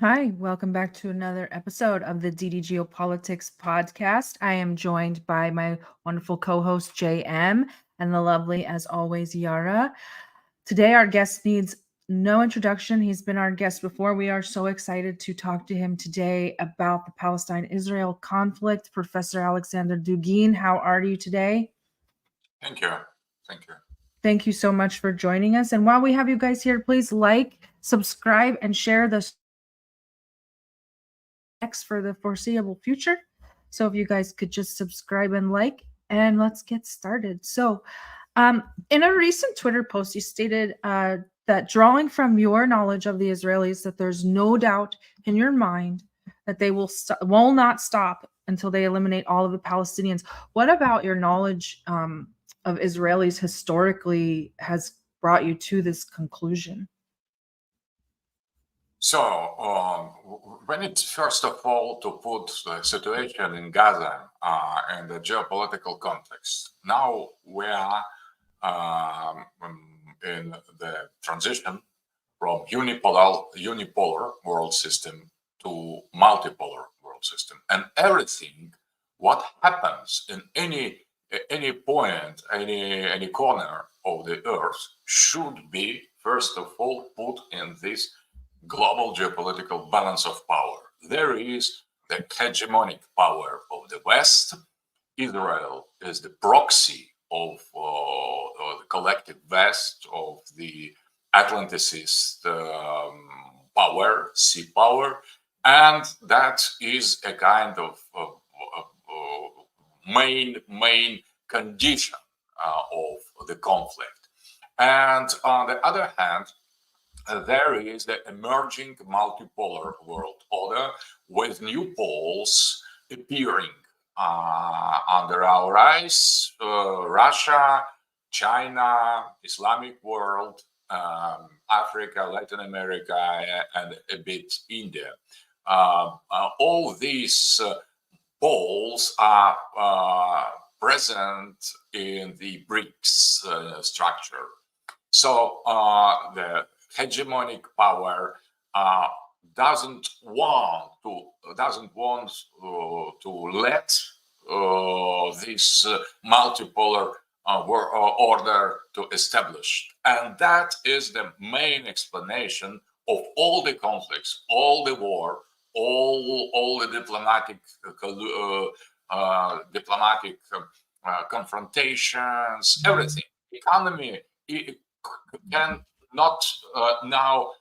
Hi, welcome back to another episode of the DDGeopolitics podcast. I am joined by my wonderful co-host JM and the lovely, as always, Yara. Today, our guest needs no introduction. He's been our guest before. We are so excited to talk to him today about the Palestine-Israel conflict. Professor Aleksandr Dugin, how are you today? Thank you. Thank you. Thank you so much for joining us. And while we have you guys here, please like, subscribe, and share this for the foreseeable future. So if you guys could just subscribe and like, and let's get started. So, in a recent Twitter post, you stated that drawing from your knowledge of the Israelis, that there's no doubt in your mind that they will not stop until they eliminate all of the Palestinians. What about your knowledge of Israelis historically has brought you to this conclusion? So, when it's first of all to put the situation in Gaza in the geopolitical context, now we are in the transition from unipolar world system to multipolar world system, and everything what happens in any point, any corner of the earth should be first of all put in this global geopolitical balance of power. There is the hegemonic power of the West. Israel is the proxy of the collective West, of the Atlanticist power, sea power, and that is a kind of main condition of the conflict. And on the other hand, there is the emerging multipolar world order with new poles appearing under our eyes: Russia, China, Islamic world, Africa, Latin America, and a bit India. All these poles are present in the BRICS structure. So the hegemonic power doesn't want to let this multipolar order to establish, and that is the main explanation of all the conflicts, all the war, all the diplomatic confrontations, everything. Economy can not now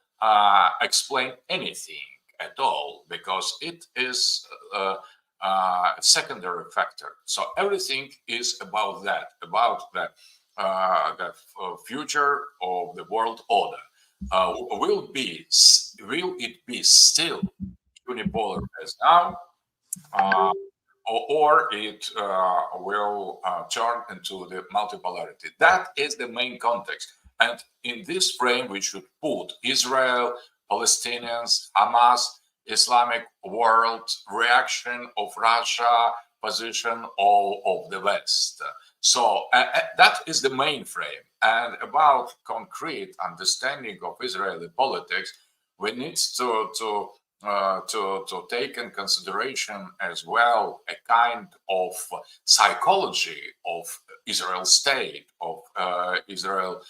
explain anything at all because it is a secondary factor. So everything is about that, about the future of the world order. Will it be still unipolar as now, or it will turn into the multipolarity? That is the main context. And in this frame, we should put Israel, Palestinians, Hamas, Islamic world, reaction of Russia, position of the West. So that is the main frame. And about concrete understanding of Israeli politics, we need to take in consideration as well a kind of psychology of Israel state, of Israel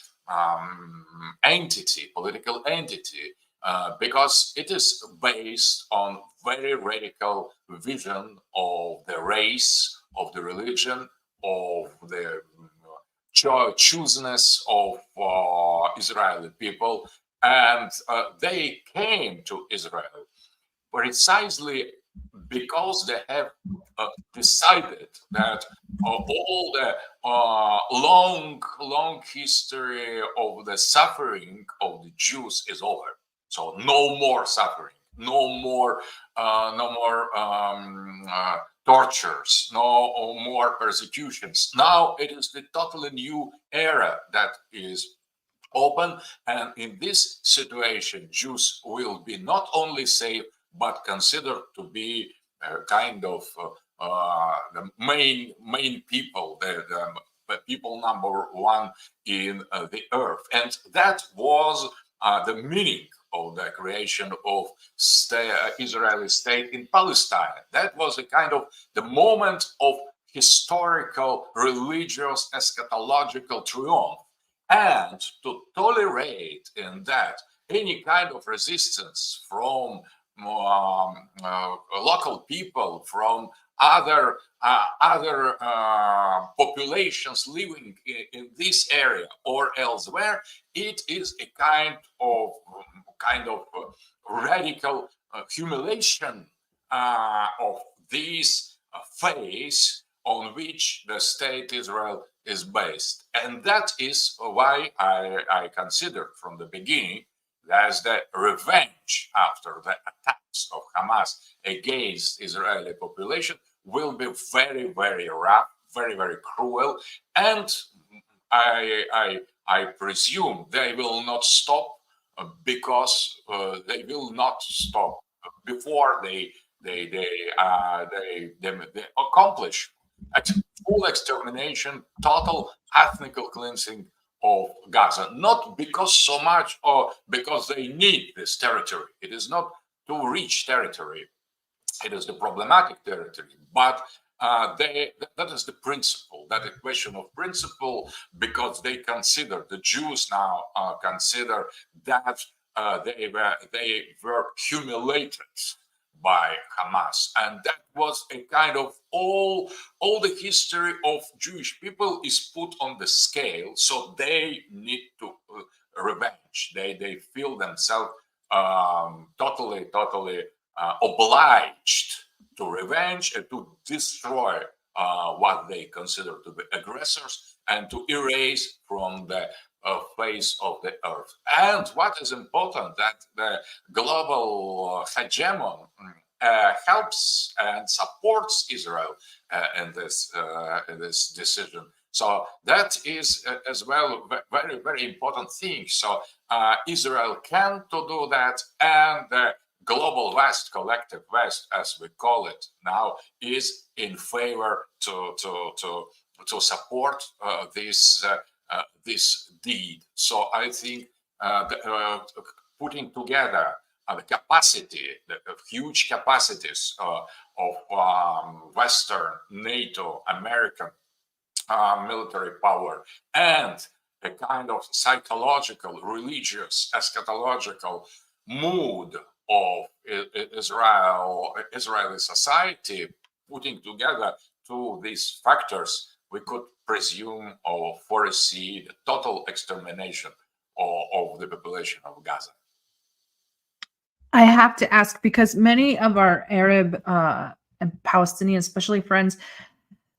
entity, political entity, because it is based on very radical vision of the race, of the religion, of the chooseness of Israeli people, and they came to Israel precisely because they have decided that all the long history of the suffering of the Jews is over. So no more suffering, no more tortures, no more persecutions. Now it is the totally new era that is open, and in this situation, Jews will be not only safe but considered to be kind of the main people, the people number one in the earth, and that was the meaning of the creation of Israeli state in Palestine. That was a kind of the moment of historical, religious, eschatological triumph. And to tolerate in that any kind of resistance from local people, from other populations living in this area or elsewhere, it is a kind of radical humiliation of this phase on which the state Israel is based. And that is why I considered from the beginning as the revenge after the attacks of Hamas against Israeli population will be very, very rough, very, very cruel, and I presume they will not stop because they will not stop before they accomplish full extermination, total ethnical cleansing of Gaza, not because so much or because they need this territory. It is not to reach territory. It is the problematic territory, but that is the principle, that a question of principle, because they consider, the Jews now consider that they were humiliated by Hamas, and that was a kind of all the history of Jewish people is put on the scale, so they need to revenge. They feel themselves totally obliged to revenge and to destroy what they consider to be aggressors and to erase from the face of the earth. And what is important, that the global hegemon helps and supports Israel in this decision. So that is as well very, very important thing. So Israel can to do that, and the global West, collective West, as we call it now, is in favor to support this deed. So I think putting together the capacity, the huge capacities of Western, NATO, American military power, and a kind of psychological, religious, eschatological mood of Israeli society, putting together two these factors, we could presume or foresee the total extermination of the population of Gaza. I have to ask, because many of our Arab and Palestinian, especially friends,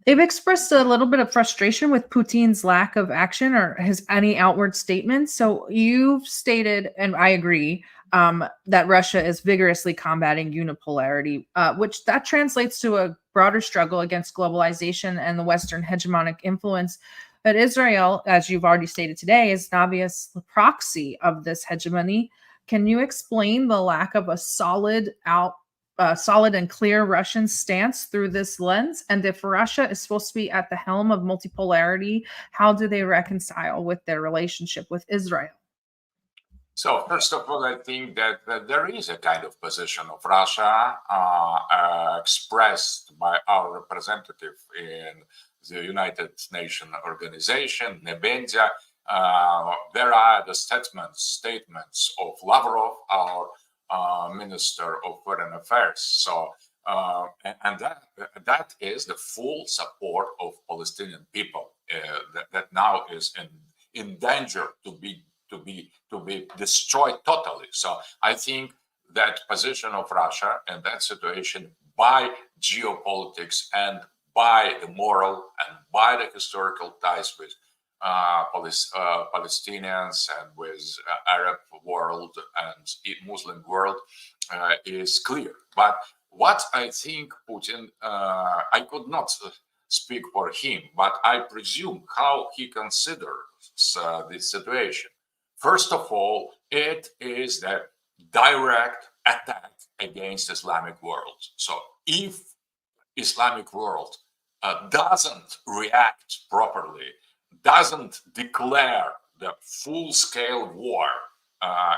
they've expressed a little bit of frustration with Putin's lack of action or his any outward statements. So you've stated, and I agree, that Russia is vigorously combating unipolarity, which that translates to a broader struggle against globalization and the Western hegemonic influence. But Israel, as you've already stated today, is an obvious proxy of this hegemony. Can you explain the lack of a solid and clear Russian stance through this lens? And if Russia is supposed to be at the helm of multipolarity, how do they reconcile with their relationship with Israel? So first of all, I think that there is a kind of position of Russia expressed by our representative in the United Nations organization, Nebendia. There are the statements of Lavrov, our Minister of Foreign Affairs. So, and that is the full support of Palestinian people that now is in danger to be destroyed totally. So I think that position of Russia in that situation, by geopolitics and by the moral and by the historical ties with Palestinians and with Arab world and Muslim world, is clear. But what I think Putin, I could not speak for him, but I presume how he considers this situation. First of all, it is the direct attack against Islamic world. So if Islamic world doesn't react properly, doesn't declare the full-scale war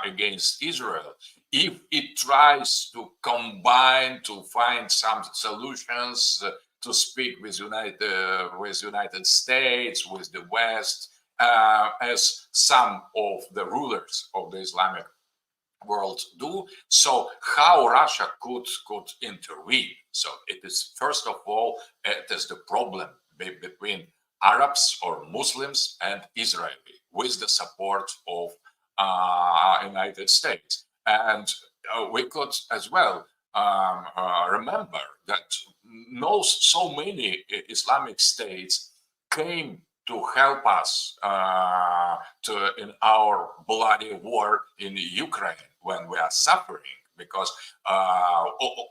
against Israel, if it tries to combine to find some solutions, to speak with United States, with the West, as some of the rulers of the Islamic world do. So how Russia could intervene? So it is, first of all, it is the problem between Arabs or Muslims and Israeli, with the support of United States. And we could as well remember that so many Islamic states came to help us in our bloody war in Ukraine when we are suffering, because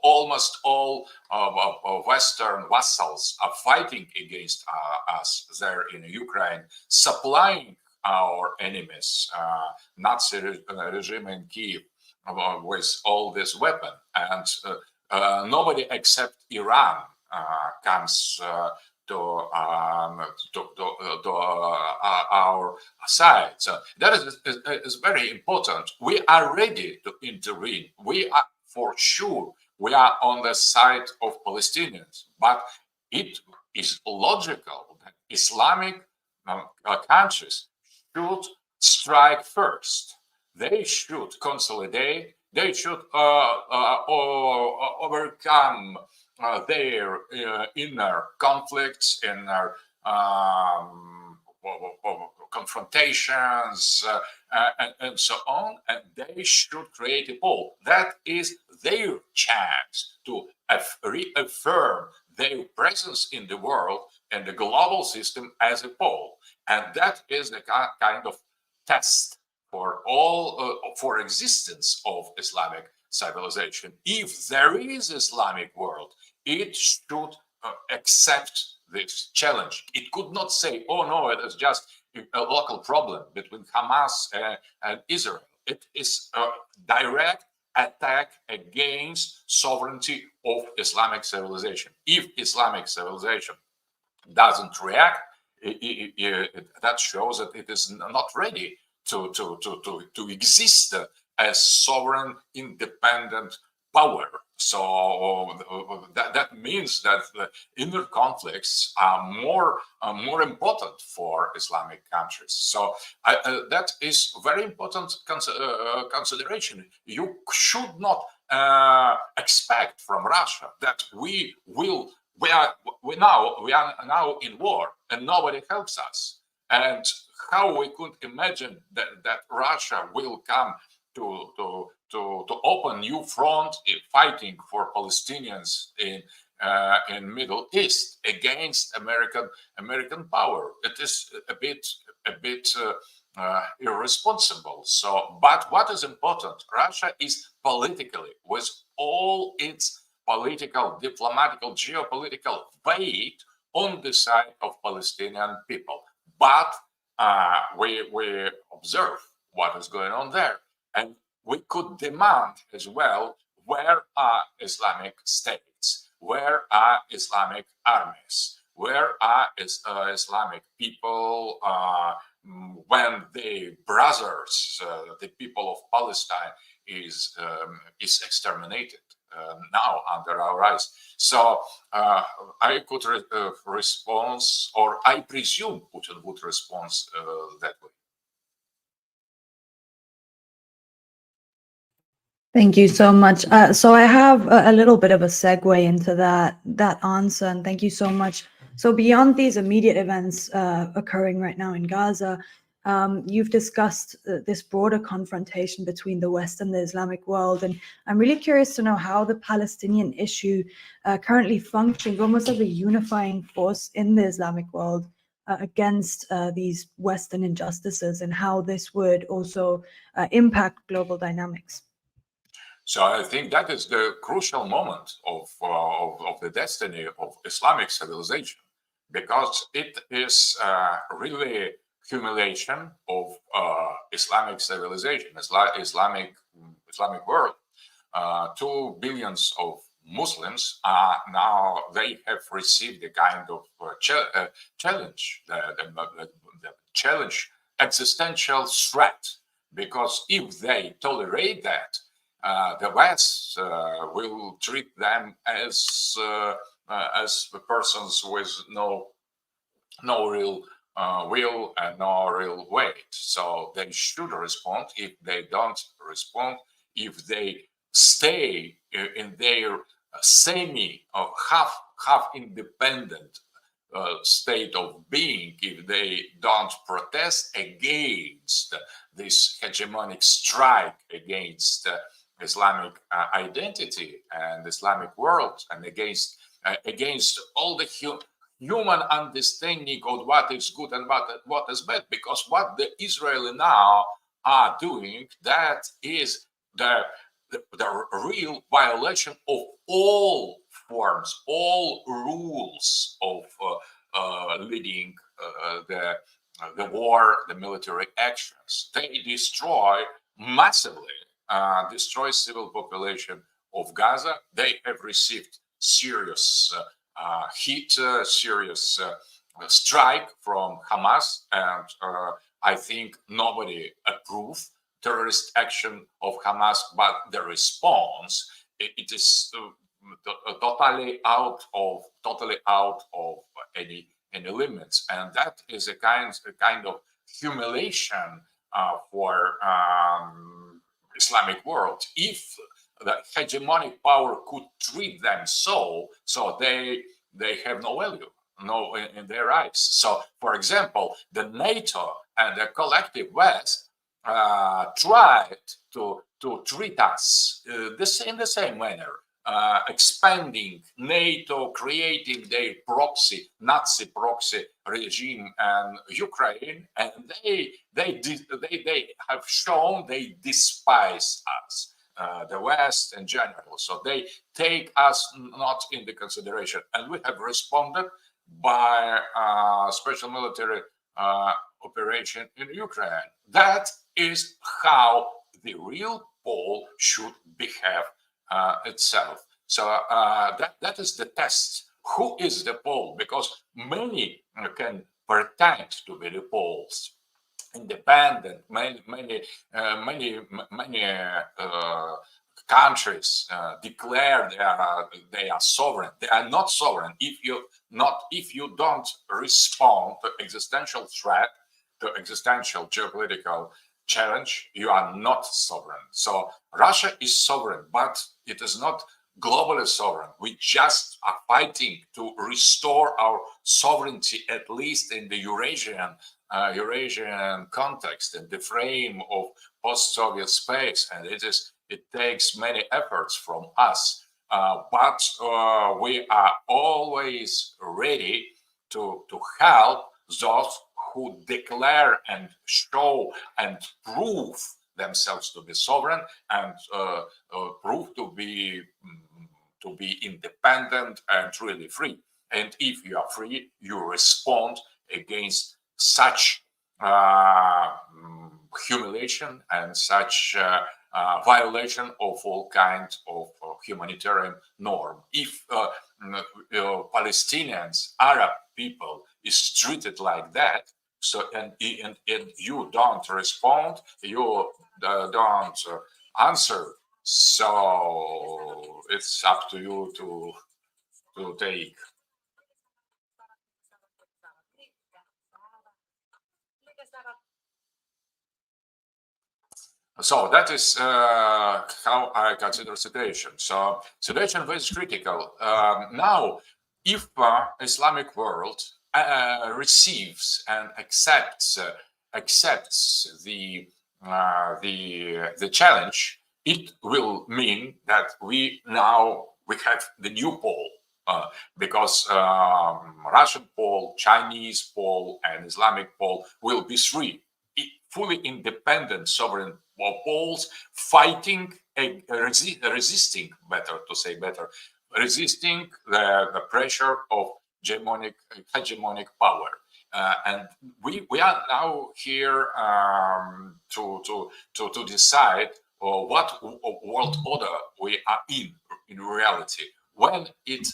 almost all of Western vassals are fighting against us there in Ukraine, supplying our enemies, Nazi regime in Kiev, with all this weapon. And nobody except Iran comes to our side. So that is very important. We are ready to intervene. We are, for sure, we are on the side of Palestinians, but it is logical that Islamic countries should strike first. They should consolidate. They should overcome their inner conflicts, inner confrontations, and so on, and they should create a pole. That is their chance to reaffirm their presence in the world and the global system as a pole. And that is the kind of test for all for existence of Islamic civilization. If there is Islamic world, it should accept this challenge. It could not say, oh no, it is just a local problem between Hamas and Israel. It is a direct attack against sovereignty of Islamic civilization. If Islamic civilization doesn't react, that shows that it is not ready to exist as sovereign, independent power. So that means that the inner conflicts are more important for Islamic countries. So that is very important consideration. You should not expect from Russia that we are now in war and nobody helps us. And how we could imagine that Russia will come to open new front in fighting for Palestinians in Middle East against American power. It is a bit irresponsible. So, but what is important? Russia is politically, with all its political, diplomatical, geopolitical weight, on the side of Palestinian people. But we observe what is going on there, and we could demand as well, where are Islamic states? Where are Islamic armies? Where are Islamic people when the brothers, the people of Palestine, is exterminated now under our eyes? So I could respond, or I presume Putin would respond that way. Thank you so much. So I have a little bit of a segue into that answer, and thank you so much. So beyond these immediate events occurring right now in Gaza, you've discussed this broader confrontation between the West and the Islamic world, and I'm really curious to know how the Palestinian issue currently functions almost as a unifying force in the Islamic world against these Western injustices, and how this would also impact global dynamics. So I think that is the crucial moment of the destiny of Islamic civilization, because it is really humiliation of Islamic civilization, Islamic world. 2 billion of Muslims are now, they have received a kind of challenge, the challenge, existential threat, because if they tolerate that, the West will treat them as persons with no real will and no real weight. So they should respond. If they don't respond, if they stay in their semi or half independent state of being, if they don't protest against this hegemonic strike against Islamic identity and Islamic world, and against all the human understanding of what is good and what is bad, because what the Israeli now are doing, that is the real violation of all forms, all rules of leading the war, the military actions. They massively destroy civil population of Gaza. They have received serious hit, serious strike from Hamas, and I think nobody approved terrorist action of Hamas, but the response, it is totally out of any limits, and that is a kind of humiliation for Islamic world. If the hegemonic power could treat them so they have no value, no, in their eyes. So, for example, the NATO and the collective West tried to treat us in the same manner, expanding NATO, creating their Nazi proxy regime in Ukraine, and they have shown they despise us, the West in general. So they take us not into consideration, and we have responded by special military operation in Ukraine. That is how the real Pole should behave itself. So that is the test. Who is the Pole? Because many can pretend to be the Poles, independent. Many countries declare they are sovereign. They are not sovereign if you don't respond to existential threat, to existential geopolitical challenge. You are not sovereign. So Russia is sovereign, but it is not globally sovereign. We just are fighting to restore our sovereignty, at least in the Eurasian context, in the frame of post-Soviet space, and it takes many efforts from us, but we are always ready to help those who declare and show and prove themselves to be sovereign and prove to be independent and really free. And if you are free, you respond against such humiliation and such violation of all kinds of humanitarian norm. If Palestinians, Arab people, is treated like that, so and you don't respond, you don't answer, so it's up to you to take. So that is how I consider situation. So situation is critical. Now, if Islamic world receives and accepts the challenge, it will mean that we have the new pole, because Russian pole, Chinese pole, and Islamic pole will be three fully independent sovereign poles fighting, resisting the pressure of hegemonic power. And we are now here to decide what world order we are in reality. When it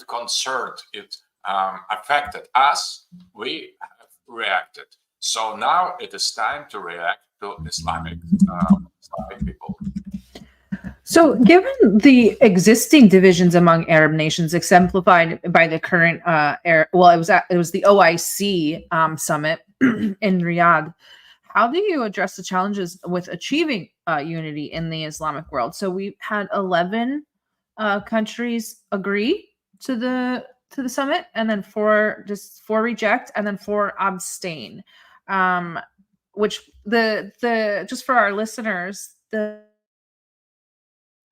concerned, it affected us, we have reacted. So now it is time to react to Islamic people. So, given the existing divisions among Arab nations, exemplified by the current, it was the OIC summit in Riyadh, how do you address the challenges with achieving unity in the Islamic world? So, we've had 11 countries agree to the summit, and then four reject, and then 4 abstain. Which the just for our listeners, the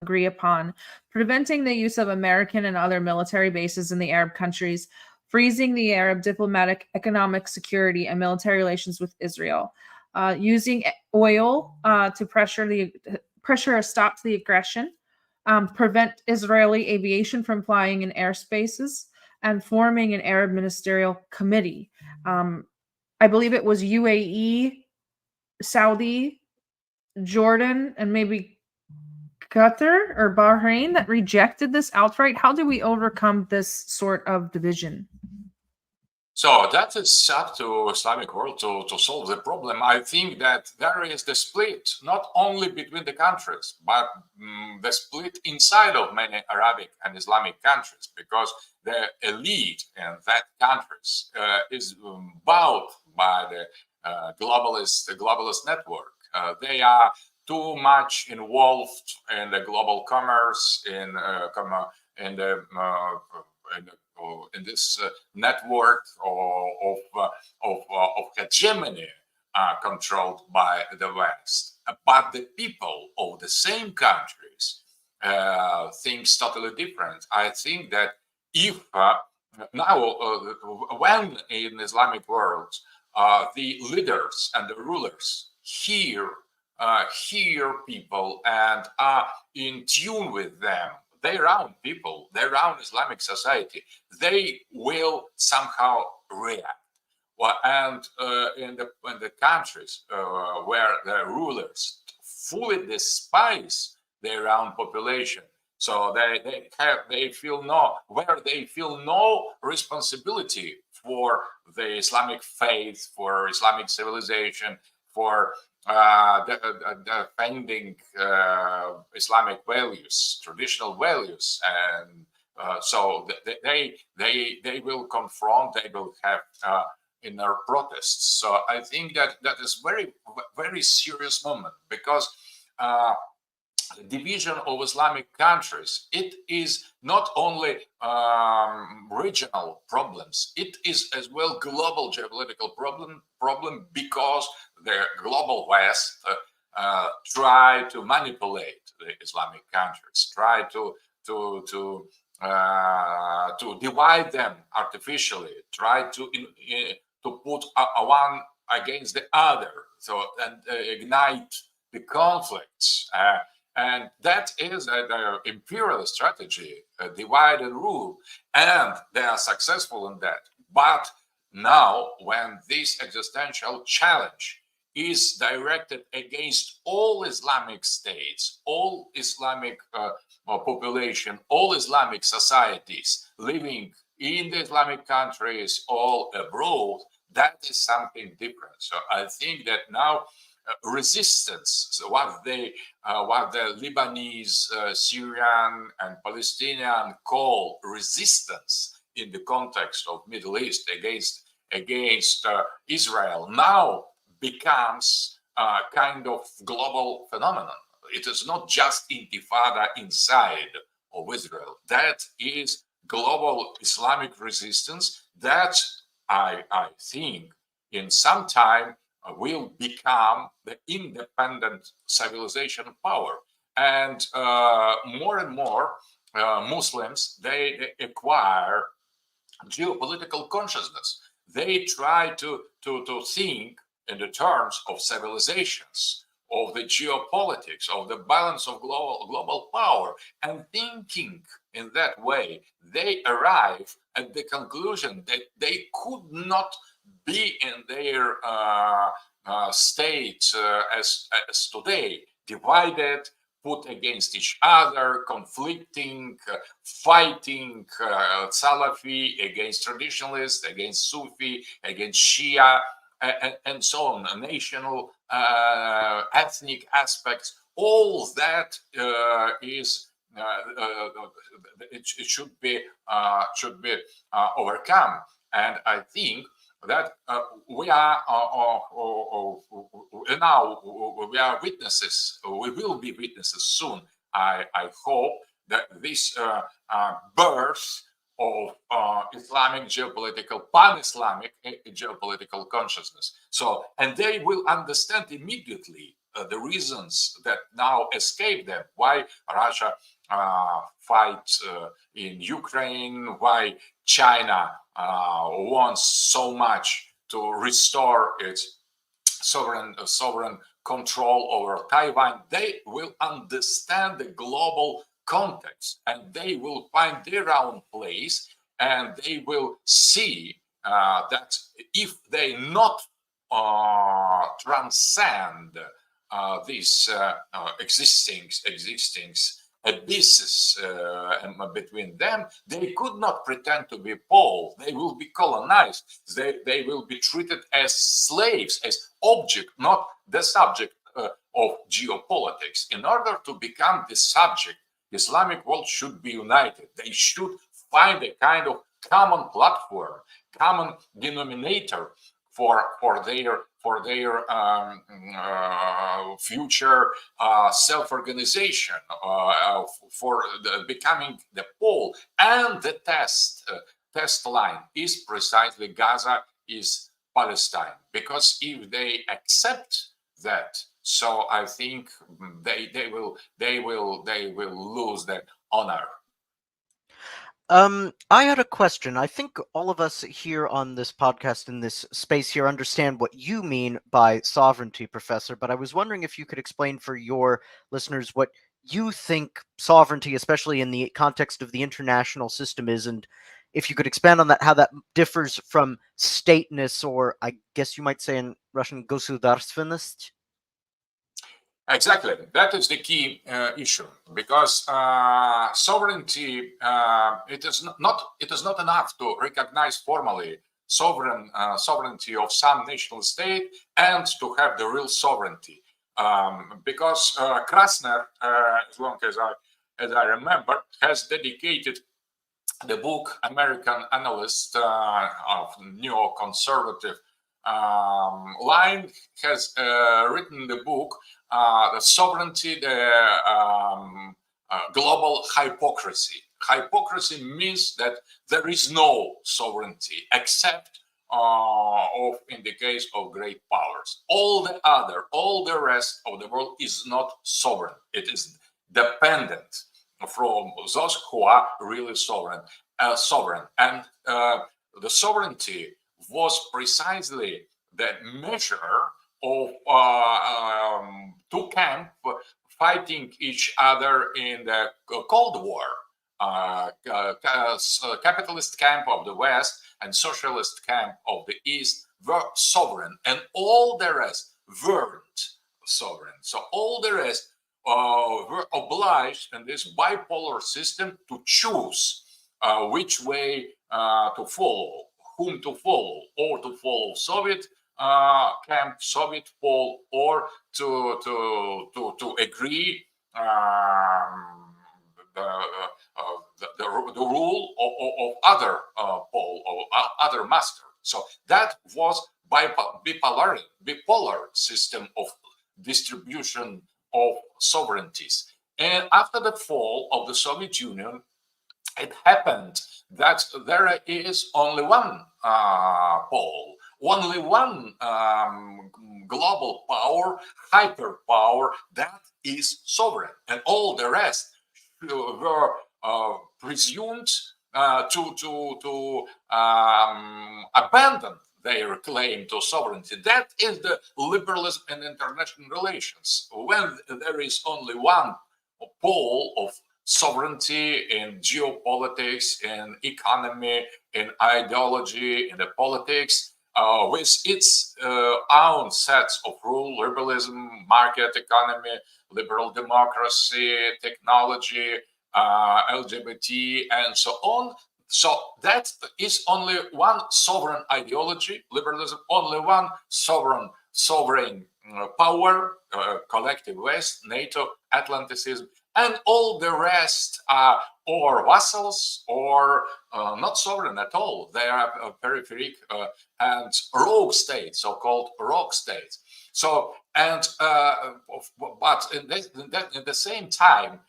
agree upon preventing the use of American and other military bases in the Arab countries, freezing the Arab diplomatic, economic, security, and military relations with Israel, using oil to pressure a stop to the aggression, prevent Israeli aviation from flying in airspaces, and forming an Arab ministerial committee. I believe it was UAE, Saudi, Jordan, and maybe Qatar or Bahrain that rejected this outright. How do we overcome this sort of division? So that is up to Islamic world to solve the problem. I think that there is the split not only between the countries, but the split inside of many Arabic and Islamic countries, because the elite in that countries is bowed by the globalist network. They are too much involved in the global commerce, in this network of hegemony controlled by the West. But the people of the same countries thinks totally different. I think that if now, when in Islamic world, the leaders and the rulers hear people and are in tune with them, their own people, their own Islamic society, they will somehow react. Well, and in the countries where the rulers fully despise their own population, so they feel no responsibility for the Islamic faith, for Islamic civilization, for defending Islamic values, traditional values, and so they will confront, they will have inner protests. So I think that is very serious moment, because division of Islamic countries, it is not only regional problems, it is as well global geopolitical problem, because the global West try to manipulate the Islamic countries, try to divide them artificially, try to put one against the other, so and ignite the conflicts. And that is the imperial strategy, divide and rule, and they are successful in that. But now, when this existential challenge is directed against all Islamic states, all Islamic population, all Islamic societies living in the Islamic countries, all abroad, that is something different. So I think that now resistance, so what the Lebanese, Syrian, and Palestinian call resistance in the context of Middle East against Israel, now becomes a kind of global phenomenon. It is not just intifada inside of Israel. That is global Islamic resistance that I think in some time will become the independent civilization power. And more and more Muslims, they acquire geopolitical consciousness. They try to think in the terms of civilizations, of the geopolitics, of the balance of global power, and thinking in that way, they arrive at the conclusion that they could not be in their state as today, divided, put against each other, conflicting, fighting, Salafi against traditionalists, against Sufi, against Shia, and so on, national ethnic aspects. All that is it should be overcome. And I think that we are now we are witnesses. We will be witnesses soon. I hope that this birth of Islamic geopolitical, pan-Islamic geopolitical consciousness. So, and they will understand immediately the reasons that now escape them. Why Russia fights in Ukraine? Why China wants so much to restore its sovereign control over Taiwan? They will understand the global context, and they will find their own place, and they will see that if they not transcend these existing abysses between them, they could not pretend to be Pole. They will be colonized. They will be treated as slaves, as object, not the subject of geopolitics. In order to become the subject, the Islamic world should be united. They should find a kind of common platform, common denominator for their future self-organization, for becoming the pole. And the test line is precisely Gaza, is Palestine. Because if they accept that, so I think they will lose their honor. I had a question. I think all of us here on this podcast, in this space here, understand what you mean by sovereignty, Professor, but I was wondering if you could explain for your listeners what you think sovereignty, especially in the context of the international system, is, and if you could expand on that, how that differs from stateness, or I guess you might say in Russian, государственность. Exactly, that is the key issue, because sovereignty it is not enough to recognize formally sovereignty of some national state and to have the real sovereignty, because Krasner, as long as I remember, has dedicated the book, American analyst of neoconservative line, has written the book, the sovereignty, the global hypocrisy. Hypocrisy means that there is no sovereignty except in the case of great powers. All the rest of the world is not sovereign. It is dependent from those who are really sovereign. And the sovereignty was precisely the measure of two camps fighting each other in the Cold War. Capitalist camp of the West and socialist camp of the East were sovereign, and all the rest weren't sovereign. So all the rest were obliged in this bipolar system to choose which way to follow, whom to follow, or to follow Soviet camp, Soviet pole, or to agree the rule of other pole, or other master. So that was bipolar system of distribution of sovereignties. And after the fall of the Soviet Union, it happened that there is only one pole, only one global power, hyperpower, that is sovereign, and all the rest were presumed to abandon their claim to sovereignty. That is the liberalism in international relations. When there is only one pole of sovereignty in geopolitics, in economy, in ideology, in the politics, with its own sets of rules, liberalism, market economy, liberal democracy, technology, LGBT, and so on. So that is only one sovereign ideology, liberalism, only one sovereign power, collective West, NATO, Atlanticism, and all the rest are or vassals or not sovereign at all. They are peripheral and rogue states, so-called rogue states. So, and but in the same time,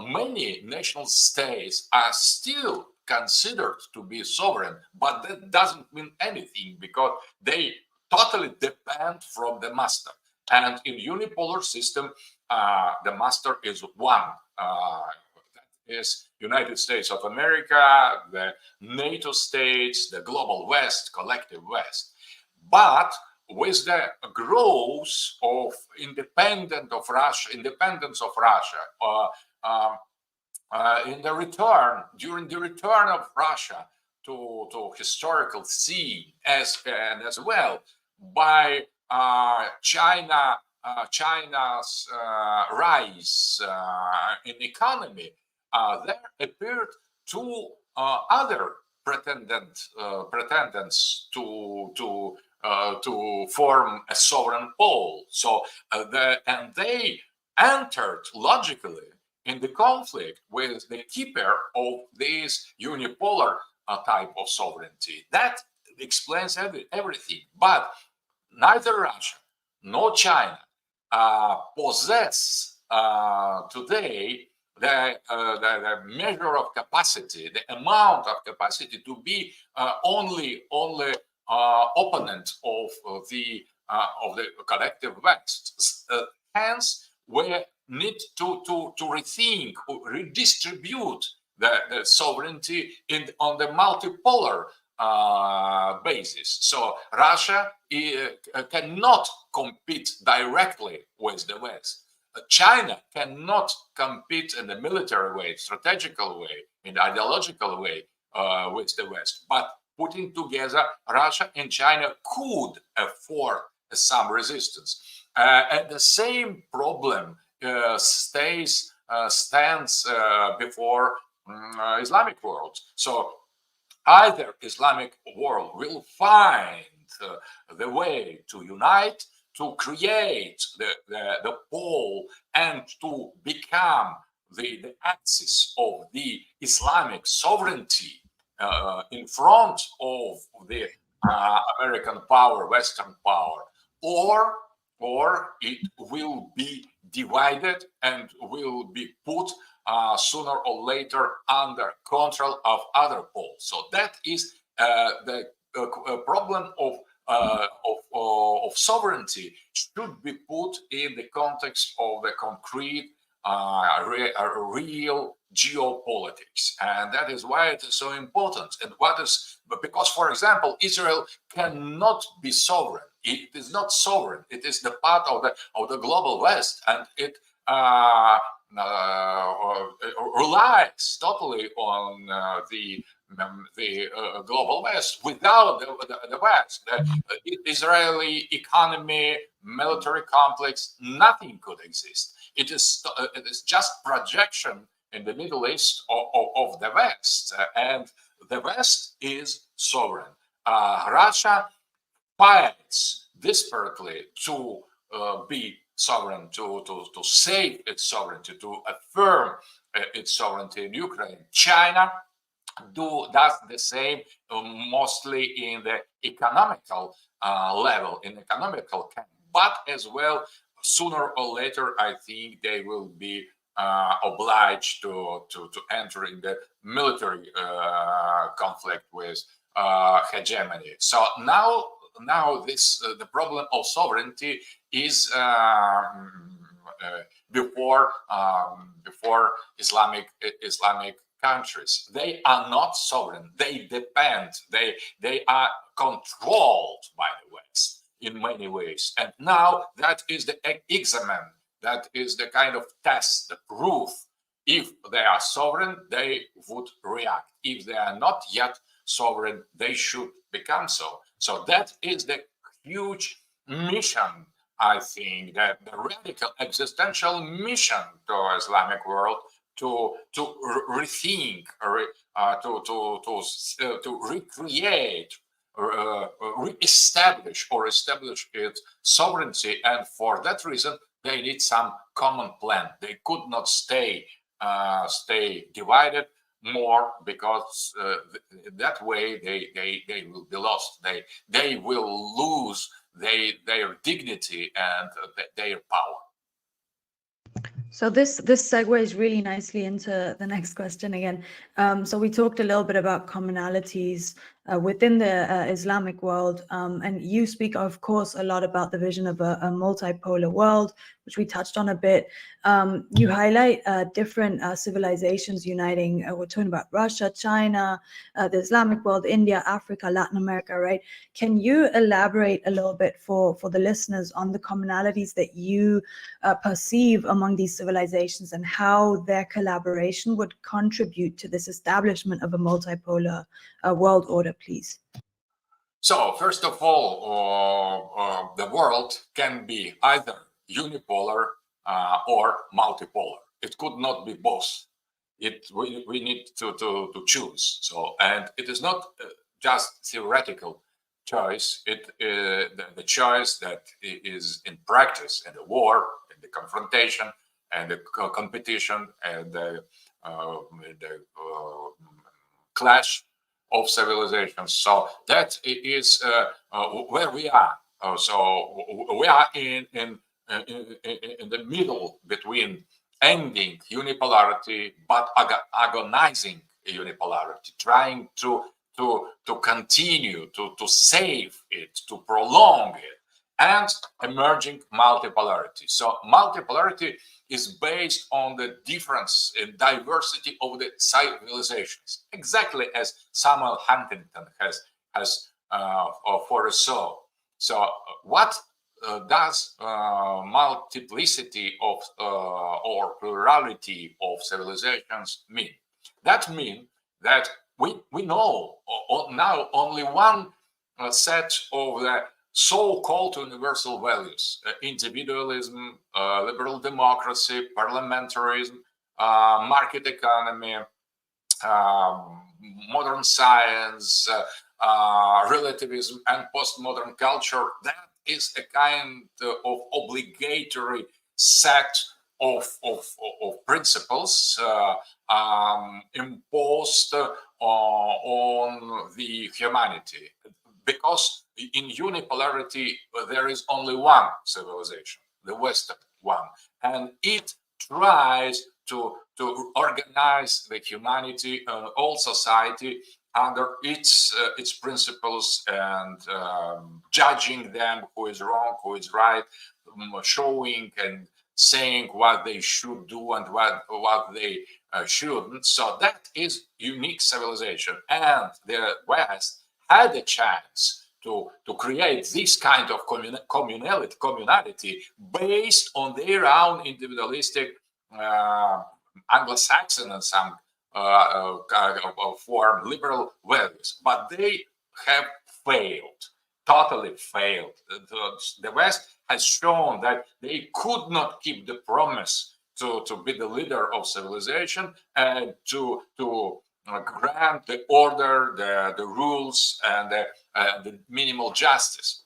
many national states are still considered to be sovereign, but that doesn't mean anything because they totally depend from the master. And in unipolar system, the master is one. That is United States of America, the NATO states, the global West, collective West. But with the growth of independence of Russia, during the return of Russia to historical scene as well by China's rise in economy, there appeared two other pretendants to form a sovereign pole. So and they entered logically in the conflict with the keeper of this unipolar type of sovereignty. That explains everything. But neither Russia nor China possess today the measure of capacity, the amount of capacity to be only opponent of the collective West. Hence, we need to rethink, redistribute the sovereignty on the multipolar basis. So Russia cannot compete directly with the West. China cannot compete in the military way, strategical way, in the ideological way with the West. But putting together, Russia and China could afford some resistance. And the same problem stands before Islamic world. So either Islamic world will find the way to unite, to create the pole, and to become the axis of the Islamic sovereignty in front of the American power, Western power, or it will be divided and will be put sooner or later under control of other poles. So that is the problem of sovereignty should be put in the context of the concrete, real geopolitics, and that is why it is so important. And because, for example, Israel cannot be sovereign. It is not sovereign. It is the part of the global West, and it relies totally on the global West. Without the West, the Israeli economy, military complex, nothing could exist. It is just projection in the Middle East of the West, and the West is sovereign. Russia fights desperately to be sovereign, to save its sovereignty, to affirm its sovereignty in Ukraine. China does the same, mostly in the economical level, in economical camp, but as well, sooner or later, I think they will be obliged to enter in the military conflict with hegemony. So now this the problem of sovereignty is before Islamic countries. They are not sovereign. They depend. They are controlled by the West in many ways. And now that is the examen. That is the kind of test, the proof. If they are sovereign, they would react. If they are not yet sovereign, they should become so. So that is the huge mission, I think, that the radical existential mission to Islamic world to rethink, to recreate re-establish or establish its sovereignty, and for that reason they need some common plan. They could not stay divided more, because that way they will be lost. They will lose their dignity and their power. So this segues really nicely into the next question again. So we talked a little bit about commonalities within the Islamic world, and you speak, of course, a lot about the vision of a multipolar world, which we touched on a bit. You highlight different civilizations uniting. We're talking about Russia, China, the Islamic world, India, Africa, Latin America, right? Can you elaborate a little bit for the listeners on the commonalities that you perceive among these civilizations and how their collaboration would contribute to this establishment of a multipolar world order, please? So, first of all, the world can be either unipolar or multipolar. It could not be both. We need to choose. So, and it is not just theoretical choice. The choice that is in practice, in the war, in the confrontation, and the competition, and the clash of civilizations. So that is where we are. So we are in the middle between ending unipolarity but agonizing unipolarity, trying to continue to save it, to prolong it, and emerging multipolarity. So multipolarity is based on the difference in diversity of the civilizations, exactly as Samuel Huntington has foresaw. So what does multiplicity of or plurality of civilizations mean? That means that we know now only one set of the so-called universal values: individualism, liberal democracy, parliamentarism, market economy, modern science, relativism, and postmodern culture. That is a kind of obligatory set of principles imposed on the humanity, because in unipolarity there is only one civilization, the Western one, and it tries to organize the humanity and all society under its principles, and judging them who is wrong, who is right, showing and saying what they should do and what they shouldn't. So that is unique civilization, and the West had a chance to create this kind of communality based on their own individualistic Anglo-Saxon and some form liberal values, but they have failed, totally failed. The West has shown that they could not keep the promise to be the leader of civilization and to grant the order, the rules, and the minimal justice.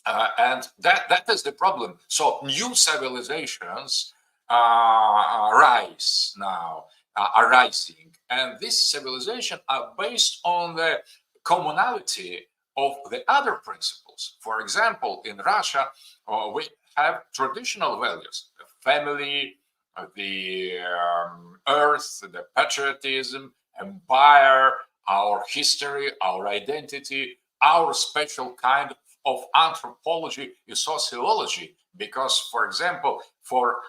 And that is the problem. So new civilizations rise now, are rising, and this civilization are based on the commonality of the other principles. For example, in Russia, we have traditional values: the family, the earth, the patriotism, empire, our history, our identity, our special kind of anthropology is sociology. Because, for example, for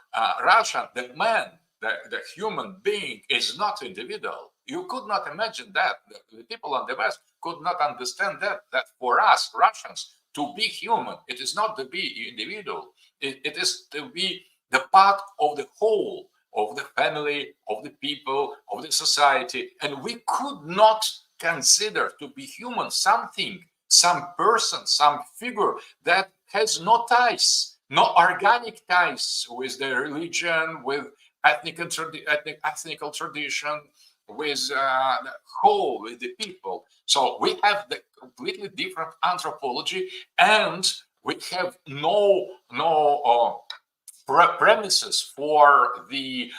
Russia, the man, the human being, is not individual. You could not imagine that. The people on the West could not understand that for us, Russians, to be human, it is not to be individual. It is to be the part of the whole, of the family, of the people, of the society. And we could not consider to be human something, some person, some figure that has no ties, no organic ties with the religion, with ethnical tradition, with the people. So we have the completely different anthropology, and we have no premises for the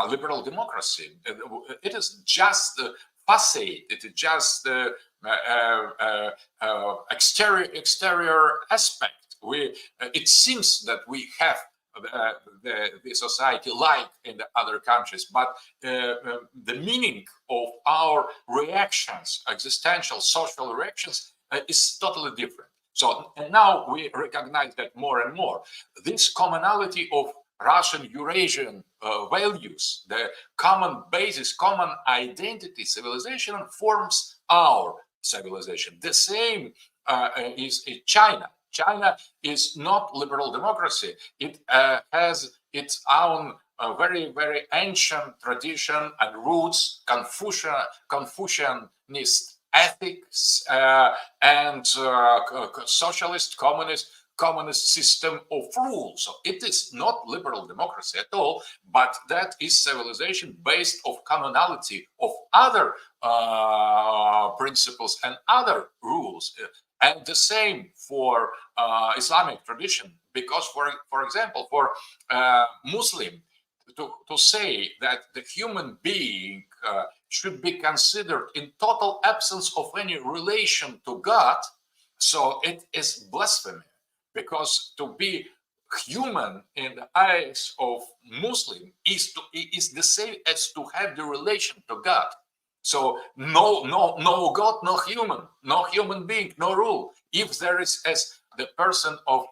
liberal democracy. It is just facade. It is just exterior aspect. It seems that we have the society like in the other countries, but the meaning of our reactions, existential social reactions, is totally different. So, and now we recognize that more and more. This commonality of Russian Eurasian values, the common basis, common identity, civilization forms our civilization. The same is in China. China is not liberal democracy. It has its own very, very ancient tradition and roots, Confucianist ethics and socialist, communist system of rules. So it is not liberal democracy at all, but that is civilization based of commonality of other principles and other rules. And the same for Islamic tradition, because for example, for Muslim to say that the human being should be considered in total absence of any relation to God, so it is blasphemy, because to be human in the eyes of Muslim is the same as to have the relation to God. So no God, no human being, no rule. If there is, as the person of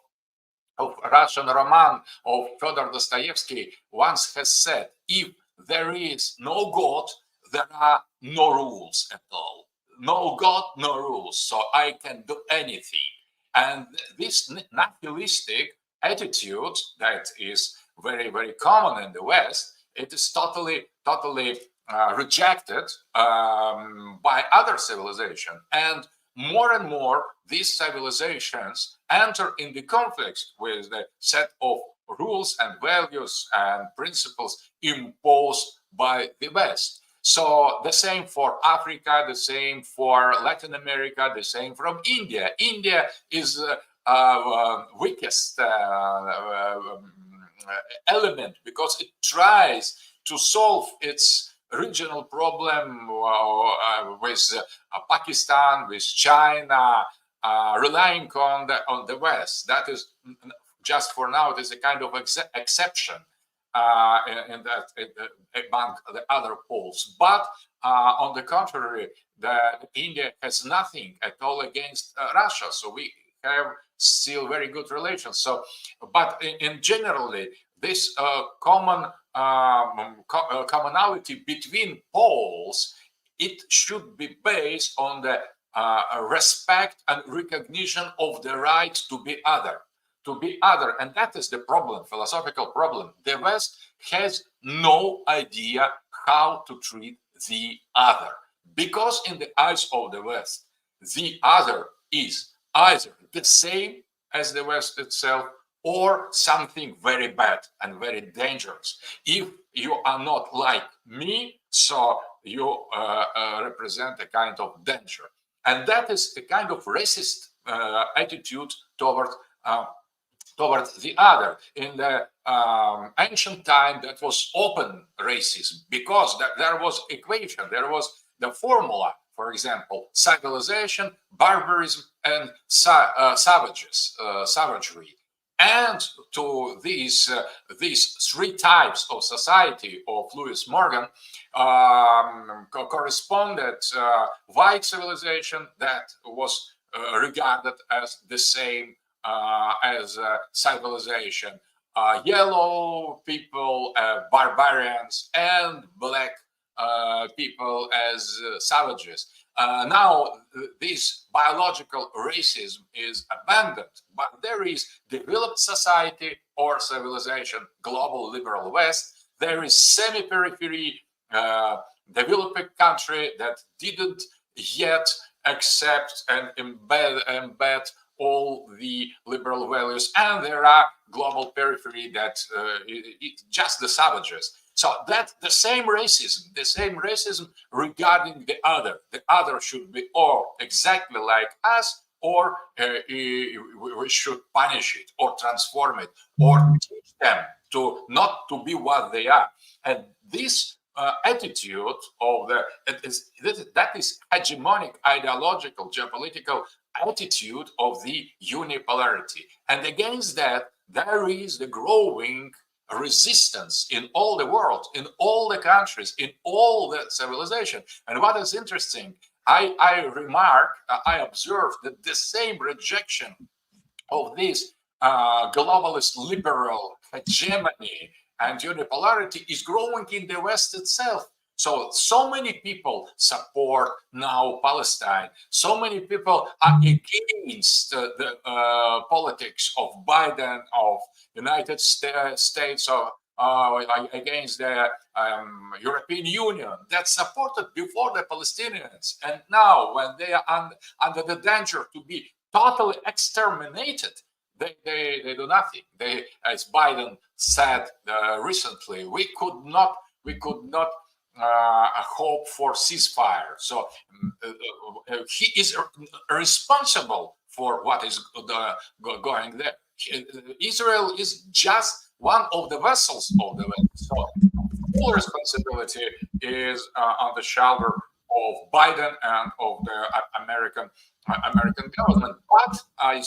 Russian Roman of Fyodor Dostoevsky once has said, if there is no God, there are no rules at all. No God, no rules. So I can do anything. And this nihilistic attitude that is very, very common in the West, it is totally rejected by other civilization. And more these civilizations enter in the conflict with the set of rules and values and principles imposed by the West. So the same for Africa, the same for Latin America, the same from India. India is weakest element because it tries to solve its regional problem with Pakistan, with China, relying on the West. That is just for now. It is a kind of exception in among the other poles. But on the contrary, India has nothing at all against Russia. So we have still very good relations. So, but in generally, this commonality between poles, it should be based on the respect and recognition of the right to be other. And that is the problem, philosophical problem. The West has no idea how to treat the other, because in the eyes of the West, the other is either the same as the West itself or something very bad and very dangerous. If you are not like me, so you represent a kind of danger. And that is a kind of racist attitude towards the other. In the ancient time, that was open racism, because there was equation, there was the formula, for example, civilization, barbarism, and savagery. And to these three types of society of Lewis Morgan corresponded white civilization that was regarded as the same as civilization, yellow people, barbarians, and black people as savages. Now, this biological racism is abandoned, but there is developed society or civilization, global liberal West. There is semi-periphery developing country that didn't yet accept and embed all the liberal values, and there are global periphery that it's just the savages. So that's the same racism regarding the other. The other should be or exactly like us, or we should punish it or transform it or teach them to not to be what they are. And this attitude of that is hegemonic, ideological, geopolitical attitude of the unipolarity. And against that, there is the growing resistance in all the world, in all the countries, in all the civilization. And what is interesting, I observed that the same rejection of this globalist liberal hegemony and unipolarity is growing in the West itself. So many people support now Palestine. So many people are against the politics of Biden, of United States, or against the European Union that supported before the Palestinians. And now, when they are under the danger to be totally exterminated, they do nothing. They, as Biden said recently, we could not hope for ceasefire. So he is responsible for what is going there. Israel is just one of the vessels of the West. So full responsibility is on the shoulder of Biden and of the American government. But I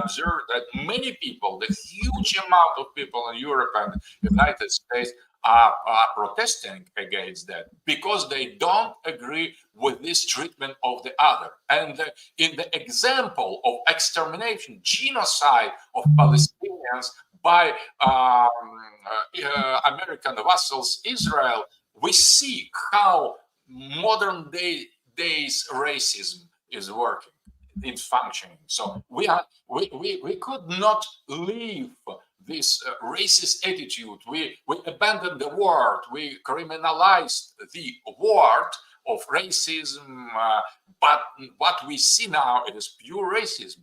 observe that many people, the huge amount of people in Europe and United States are protesting against that because they don't agree with this treatment of the other. And in the example of extermination, genocide of Palestinians by American vassals Israel, we see how modern days racism is working, it's functioning. So we could not leave this racist attitude. We abandoned the word, we criminalized the word of racism, but what we see now, it is pure racism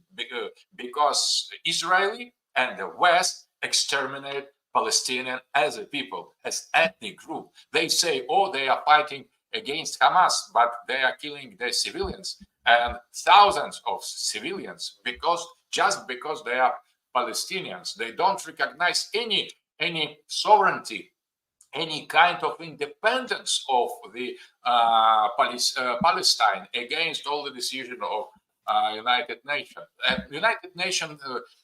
because Israeli and the West exterminate Palestinian as a people, as ethnic group. They say, oh, they are fighting against Hamas, but they are killing the civilians and thousands of civilians just because they are Palestinians. They don't recognize any sovereignty, any kind of independence of the Palestine against all the decision of United Nations. United Nations,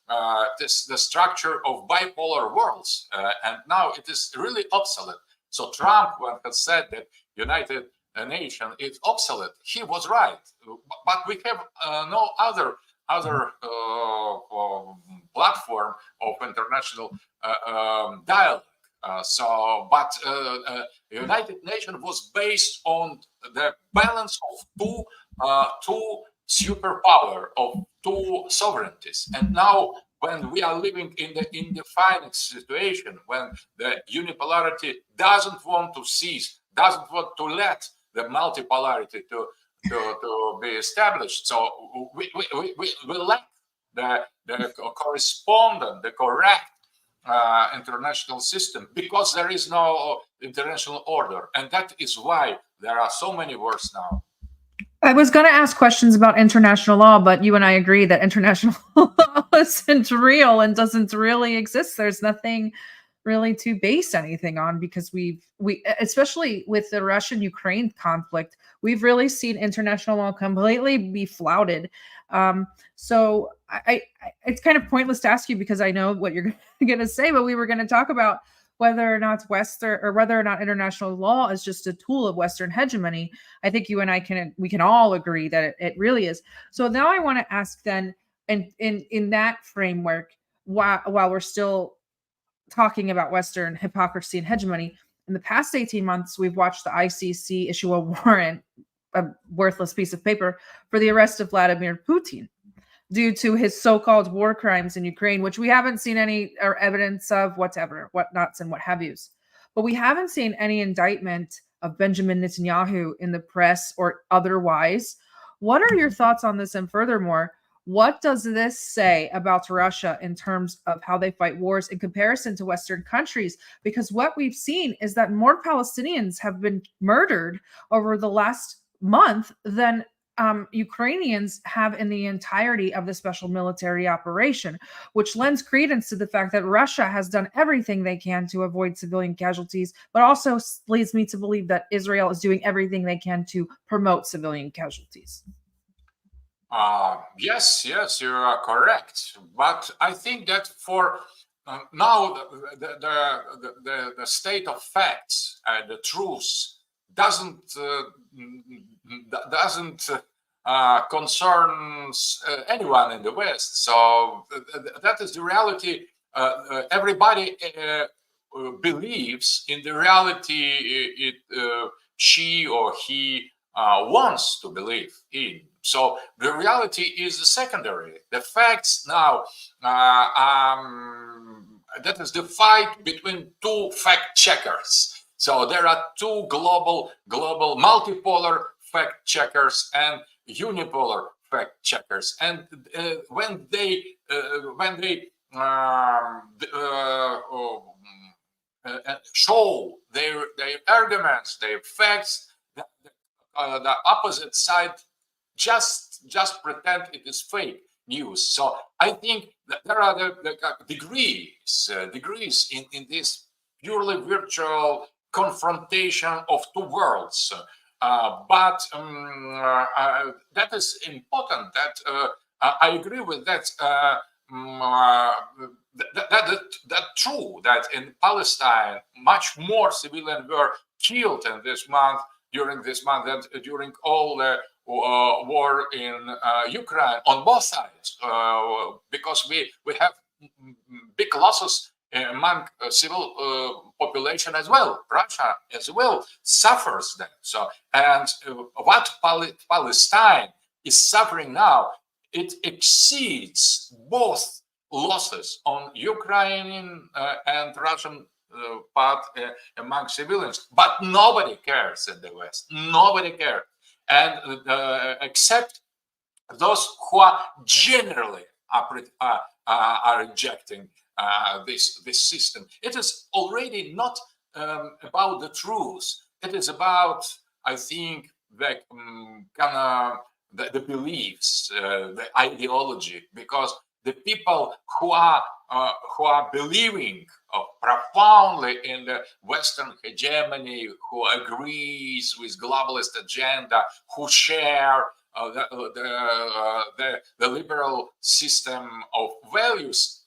the structure of bipolar worlds, and now it is really obsolete. So Trump, when he said that United Nations is obsolete, he was right. But we have no other platform of international dialogue. United Nations was based on the balance of two superpower, of two sovereignties. And now, when we are living in the indefinite situation, when the unipolarity doesn't want to cease, doesn't want to let the multipolarity to be established, so we lack the correspondent, the correct international system, because there is no international order, and that is why there are so many wars now. I was going to ask questions about international law, but you and I agree that international law isn't real and doesn't really exist. There's nothing really to base anything on, because we especially with the Russian-Ukraine conflict, we've really seen international law completely be flouted. So it's kind of pointless to ask you, because I know what you're going to say, but we were going to talk about whether or not whether or not international law is just a tool of Western hegemony. I think you and I can all agree that it really is. So now I want to ask then, and in that framework, while we're still talking about Western hypocrisy and hegemony, in the past 18 months, we've watched the ICC issue a warrant, a worthless piece of paper, for the arrest of Vladimir Putin due to his so-called war crimes in Ukraine, which we haven't seen any evidence of whatnots and what have yous. But we haven't seen any indictment of Benjamin Netanyahu in the press or otherwise. What are your thoughts on this? And furthermore, What does this say about Russia in terms of how they fight wars in comparison to Western countries? Because what we've seen is that more Palestinians have been murdered over the last month than Ukrainians have in the entirety of the special military operation, which lends credence to the fact that Russia has done everything they can to avoid civilian casualties, but also leads me to believe that Israel is doing everything they can to promote civilian casualties. Yes, you are correct. But I think that for now, the state of facts and the truth doesn't concerns anyone in the West. So that is the reality. Everybody believes in the reality she or he wants to believe in. So the reality is secondary. The facts now, that is the fight between two fact checkers. So there are two global multipolar fact checkers and unipolar fact checkers. And when they show their arguments, their facts, the opposite side just pretend it is fake news. So I think that there are the degrees in this purely virtual confrontation of two worlds. But that is important. That I agree with that. That true that in Palestine much more civilians were killed in this month during this month than during all the war in Ukraine on both sides, because we have big losses among civil population as well. Russia as well suffers them. So, and what Palestine is suffering now, it exceeds both losses on Ukrainian and Russian part among civilians, but nobody cares in the West. Nobody cares, and except those who are generally are rejecting this system. It is already not about the truth. It is about, I think, the the beliefs, the ideology, because the people who are believing profoundly in the Western hegemony, who agrees with globalist agenda, who share the liberal system of values,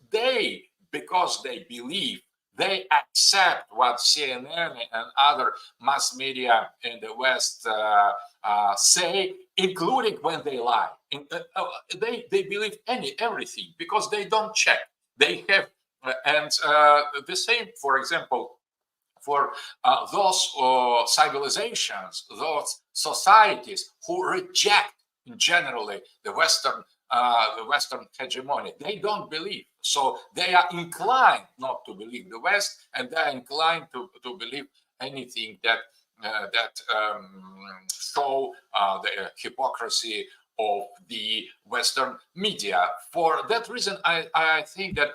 because they believe, they accept what CNN and other mass media in the West say, including when they lie. They believe everything because they don't check. They have, and the same, for example, for those civilizations, those societies who reject generally the Western hegemony. They don't believe, so they are inclined not to believe the West, and they are inclined to believe anything that show the hypocrisy of the Western media. For that reason, I think that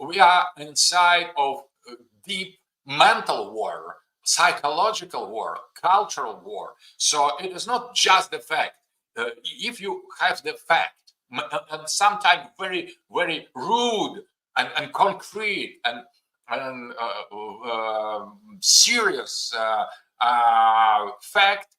we are inside of deep mental war, psychological war, cultural war. So it is not just the fact. If you have the fact, and sometimes very, very rude and concrete and serious fact,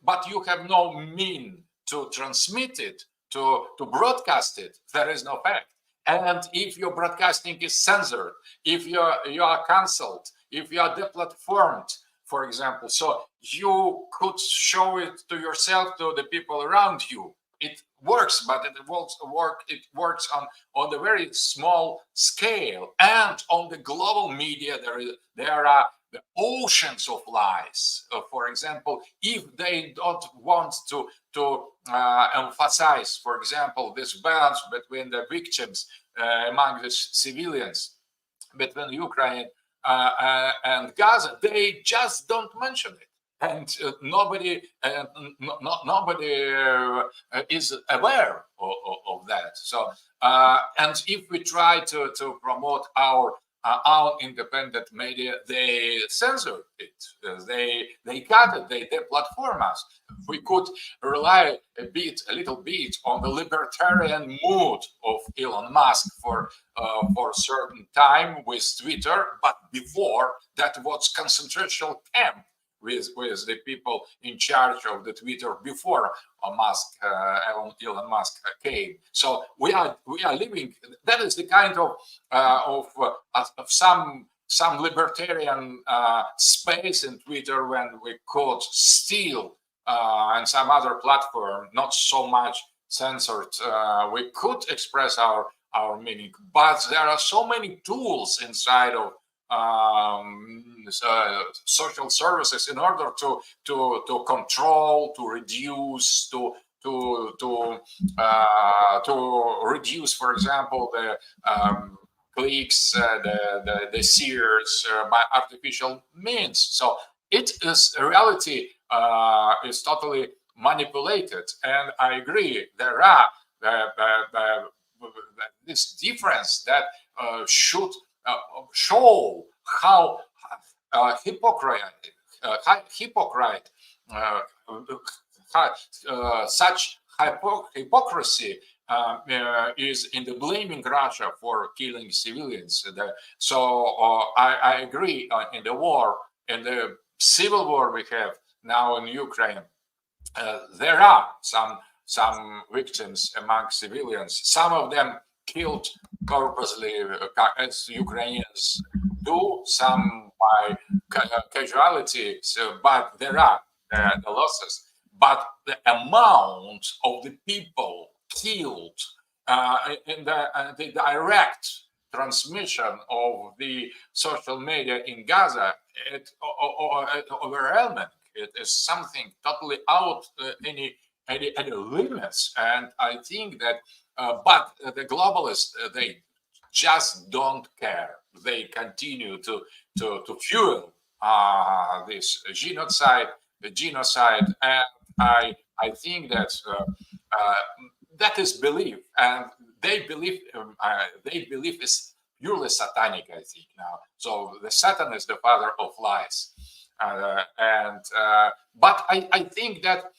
but you have no mean to transmit it, to broadcast it. There is no fact. And if your broadcasting is censored, if you are cancelled, if you are deplatformed, for example, so you could show it to yourself, to the people around you. It works, but it works on the very small scale, and on the global media there are the oceans of lies. For example, if they don't want to emphasize, for example, this balance between the victims among the civilians, between Ukraine and Gaza, they just don't mention it. and nobody is aware of that. So, and if we try to promote our independent media, they censor it. They cut it. They deplatform us. We could rely a little bit on the libertarian mood of Elon Musk for a certain time with Twitter, but before that was concentration camp with the people in charge of the Twitter before Elon Musk came. So we are living. That is the kind of some libertarian space in Twitter when we could still and some other platform not so much censored. We could express our meaning, but there are so many tools inside of social services in order to control, to reduce, to reduce, for example, the clicks, the shares by artificial means. So it is a reality is totally manipulated, and I agree there are this difference that should show how such hypocrisy is in the blaming Russia for killing civilians. So I agree in the war, in the civil war we have now in Ukraine, there are some victims among civilians. Some of them killed purposely, as Ukrainians do, some by casualty, but there are the losses. But the amount of the people killed in the direct transmission of the social media in Gaza, it's overwhelming. It is something totally out any limits, and I think that. But the globalists, they just don't care. They continue to fuel this genocide, and I think that that is belief, and they believe is purely satanic. I think now. So the Satan is the father of lies, but I think that.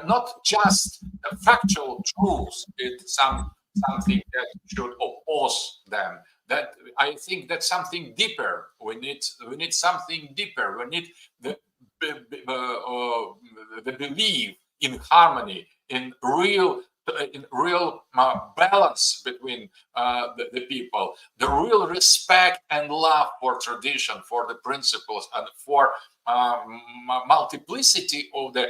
Not just factual truths, it's something that should oppose them. That I think that's something deeper. We need something deeper. We need the belief in harmony, in real balance between the people, the real respect and love for tradition, for the principles, and for multiplicity of the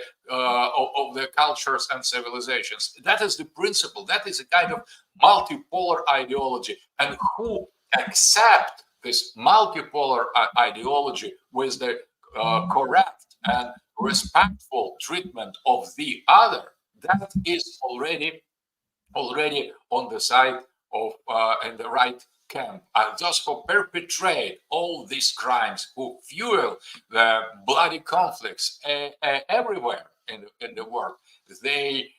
cultures and civilizations. That is the principle. That is a kind of multipolar ideology, and who accept this multipolar ideology with the correct and respectful treatment of the other, that is already on the side of in the right camp. Those who perpetrate all these crimes, who fuel the bloody conflicts everywhere in the world, they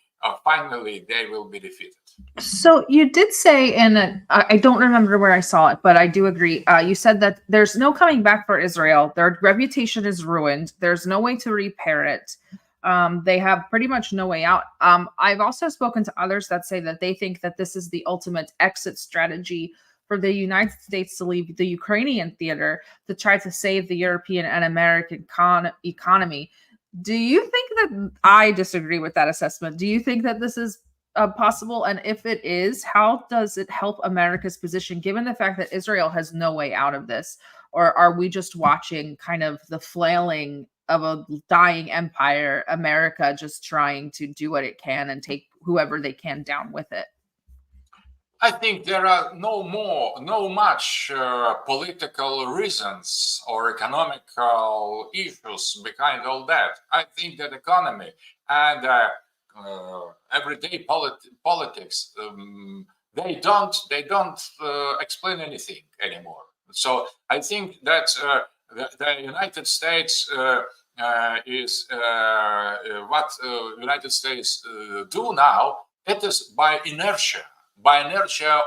finally they will be defeated. So you did say, and I don't remember where I saw it, but I do agree. You said that there's no coming back for Israel. Their reputation is ruined. There's no way to repair it. They have pretty much no way out. I've also spoken to others that say that they think that this is the ultimate exit strategy for the United States to leave the Ukrainian theater to try to save the European and American economy. Do you think that I disagree with that assessment? Do you think that this is possible? And if it is, how does it help America's position, given the fact that Israel has no way out of this? Or are we just watching kind of the flailing of a dying empire, America just trying to do what it can and take whoever they can down with it? I think there are no much political reasons or economical issues behind all that. I think that economy and everyday politics they don't explain anything anymore. So I think that the United States what United States do now. It is by inertia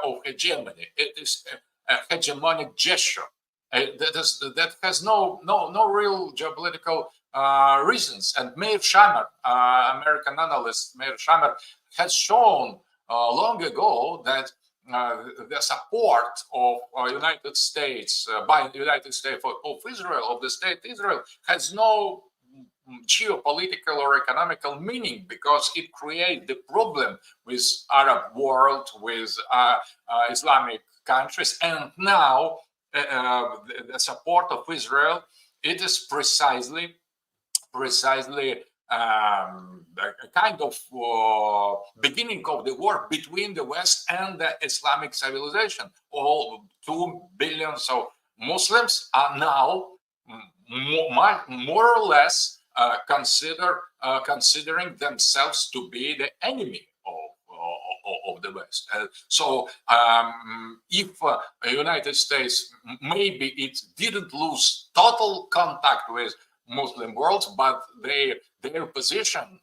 of hegemony. It is a hegemonic gesture. That has no real geopolitical reasons. And Meir Shammer, American analyst Meir Shammer, has shown long ago that the support of United States by the United States of Israel, of the state Israel, has no geopolitical or economical meaning, because it creates the problem with Arab world, with Islamic countries, and now the support of Israel, it is precisely a kind of beginning of the war between the West and the Islamic civilization. All 2 billion of Muslims are now more or less considering themselves to be the enemy of the West. So if the United States, maybe it didn't lose total contact with Muslim world, but their position,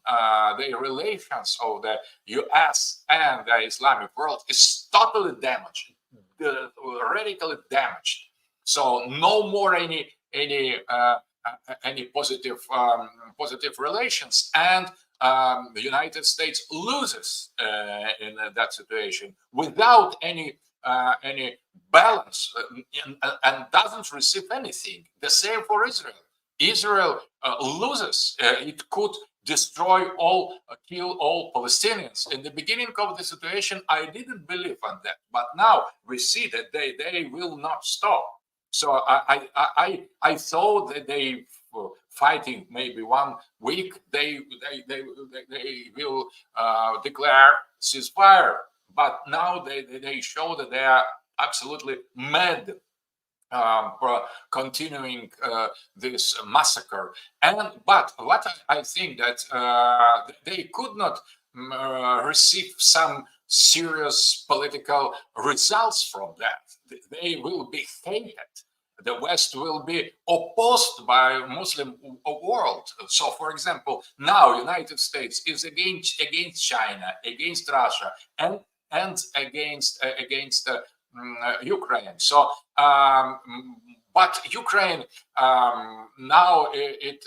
their relations of the US and the Islamic world is totally damaged, radically damaged. So no more any positive relations, and the United States loses in that situation without any balance, and doesn't receive anything. The same for Israel. Israel loses. It could destroy kill all Palestinians. In the beginning of the situation, I didn't believe on that, but now we see that they will not stop. So I thought that they fighting maybe 1 week, they will declare ceasefire, but now they show that they are absolutely mad, continuing this massacre. But what I think that they could not receive some serious political results from that. They will be hated. The West will be opposed by Muslim world. So, for example, now United States is against China, against Russia, and against Ukraine. So, but Ukraine now it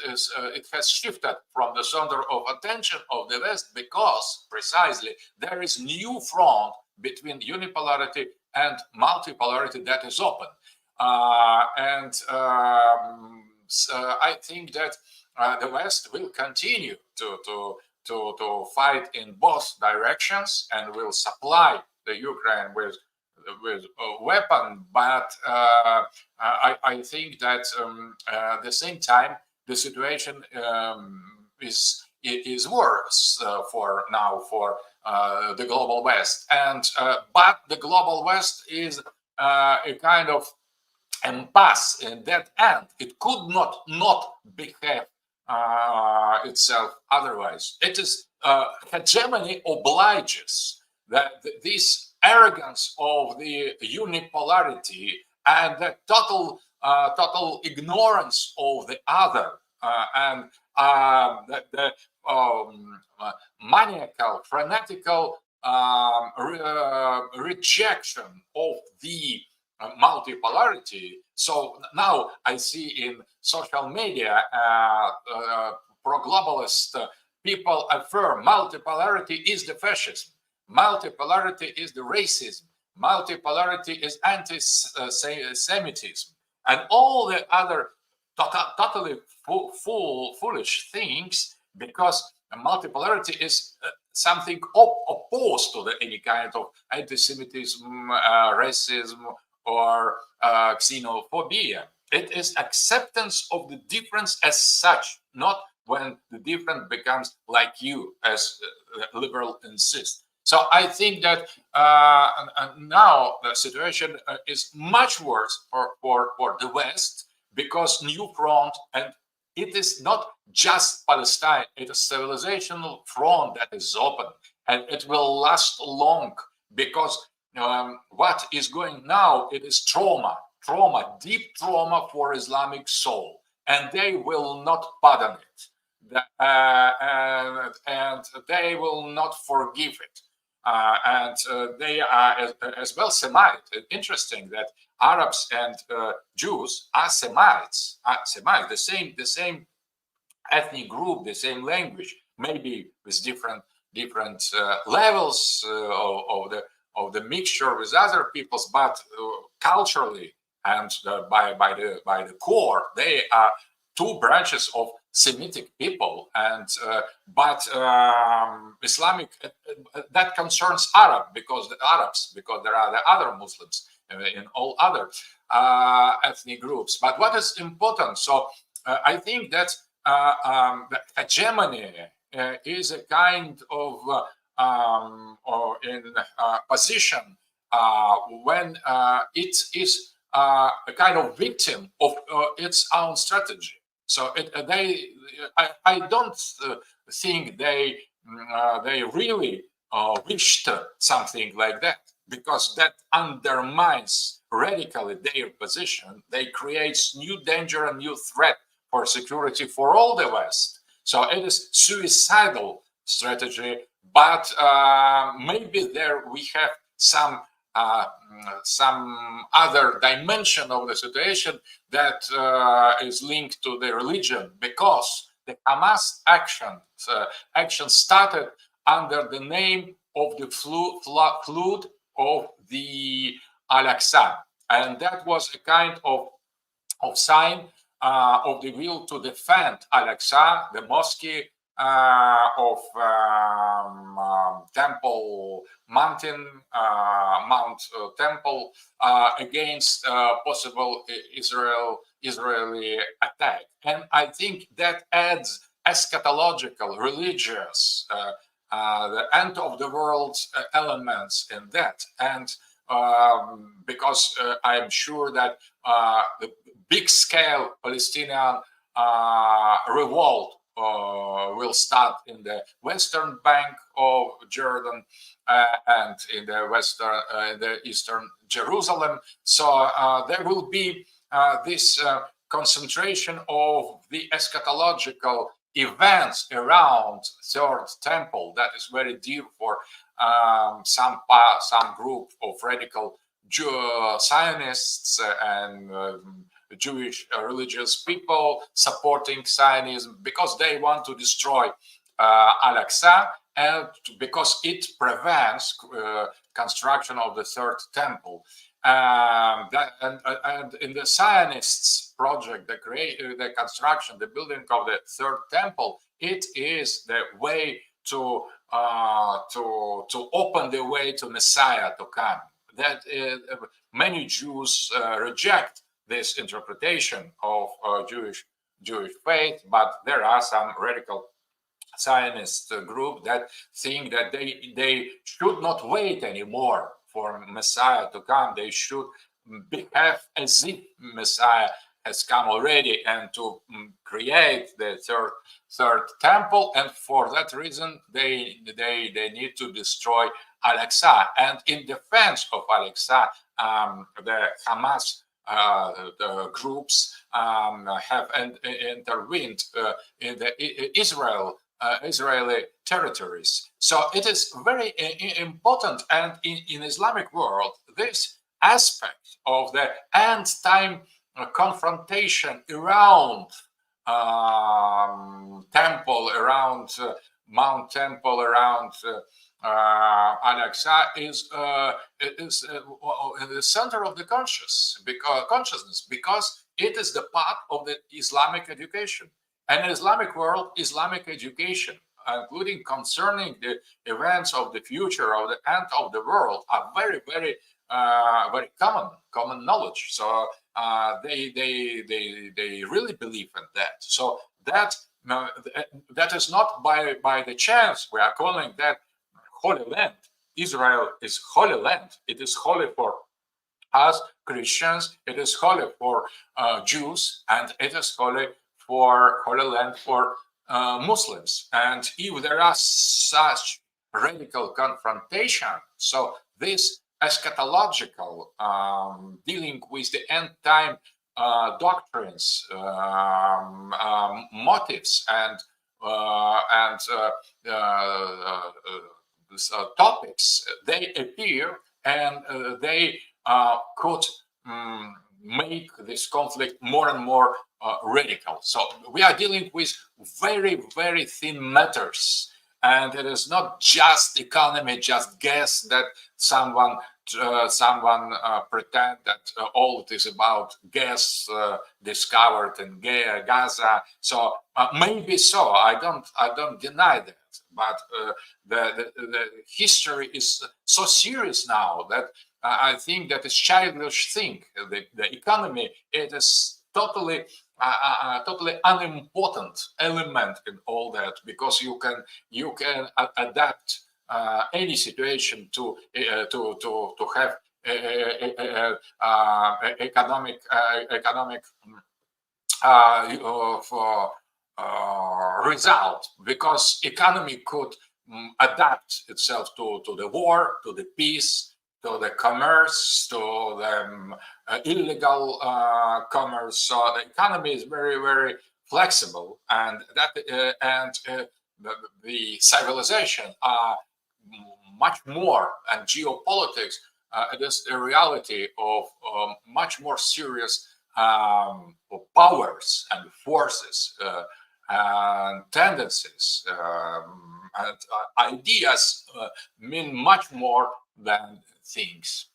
has shifted from the center of attention of the West, because precisely there is new front between unipolarity and multipolarity that is open. I think that the West will continue to fight in both directions and will supply the Ukraine with weapon, but I think that at the same time the situation is worse for the global West, and but the global West is a kind of impasse in that end. It could not behave itself otherwise. It is hegemony obliges that this arrogance of the unipolarity and the total ignorance of the other, and the maniacal, fanatical rejection of the multipolarity. So now I see in social media pro-globalist people affirm multipolarity is the fascism, multipolarity is the racism, multipolarity is anti-Semitism, and all the other totally foolish things, because multipolarity is something opposed to any kind of anti-Semitism, racism, or xenophobia. It is acceptance of the difference as such, not when the difference becomes like you, as liberal insist. So I think that now the situation is much worse for the West, because new front, and it is not just Palestine, it is a civilizational front that is open, and it will last long, because what is going now, it is trauma, deep trauma for Islamic soul. and they will not pardon it. And they will not forgive it. And they are as well Semite. Interesting that Arabs and Jews are Semites. The same ethnic group, the same language, maybe with different levels of the mixture with other peoples, but culturally and by the core, they are two branches of Semitic people, and but Islamic that concerns Arabs because there are the other Muslims in all other ethnic groups. But what is important? So I think that the hegemony is a kind of or in position when it is a kind of victim of its own strategy. So I don't think they really wished something like that, because that undermines radically their position. They create new danger and new threat for security for all the West. So it is suicidal strategy, but maybe there we have some other dimension of the situation that is linked to the religion, because the Hamas action started under the name of the flood of the Al-Aqsa, and that was a kind of sign of the will to defend Al-Aqsa, the mosque of Temple Mountain, Mount Temple, against possible Israeli attack. And I think that adds eschatological, religious, the end of the world elements in that. And because I'm sure that the big scale Palestinian revolt will start in the western bank of Jordan and in the eastern Jerusalem. So there will be this concentration of the eschatological events around Third Temple that is very dear for some group of radical Zionists and Jewish religious people supporting Zionism, because they want to destroy Al-Aqsa, and because it prevents construction of the Third Temple. And in the Zionists' project, the construction, the building of the Third Temple, it is the way to open the way to Messiah to come. That many Jews reject this interpretation of Jewish faith, but there are some radical Zionist group that think that they should not wait anymore for Messiah to come. They should behave as if Messiah has come already, and to create the third temple. And for that reason, they need to destroy Al-Aqsa. And in defense of Al-Aqsa, the Hamas the groups have intervened in the Israeli territories. So it is very important, and in Islamic world, this aspect of the end-time confrontation around temple, around Mount Temple, around Al-Aqsa is in the center of the consciousness, because it is the part of the Islamic education. And in Islamic world, Islamic education, including concerning the events of the future, of the end of the world, are very, very, very common knowledge. So they really believe in that. So that is not by the chance we are calling that Holy Land. Israel is Holy Land. It is holy for us Christians. It is holy for Jews, and it is Holy Land for Muslims. And if there are such radical confrontation, so this eschatological dealing with the end time doctrines, motives, and topics, they appear, and they could make this conflict more and more radical. So we are dealing with very, very thin matters, and it is not just economy, just guess that someone pretend that all it is about gas discovered in Gaza. So maybe so. I don't deny that. But the history is so serious now that I think that it's childish thing. The economy, it is totally unimportant element in all that, because you can adapt any situation to have economic result, because economy could adapt itself to the war, to the peace, to the commerce, to the illegal commerce. So the economy is very, very flexible, and the civilization are much more, and geopolitics it is a reality of much more serious powers and forces and tendencies and ideas mean much more than things.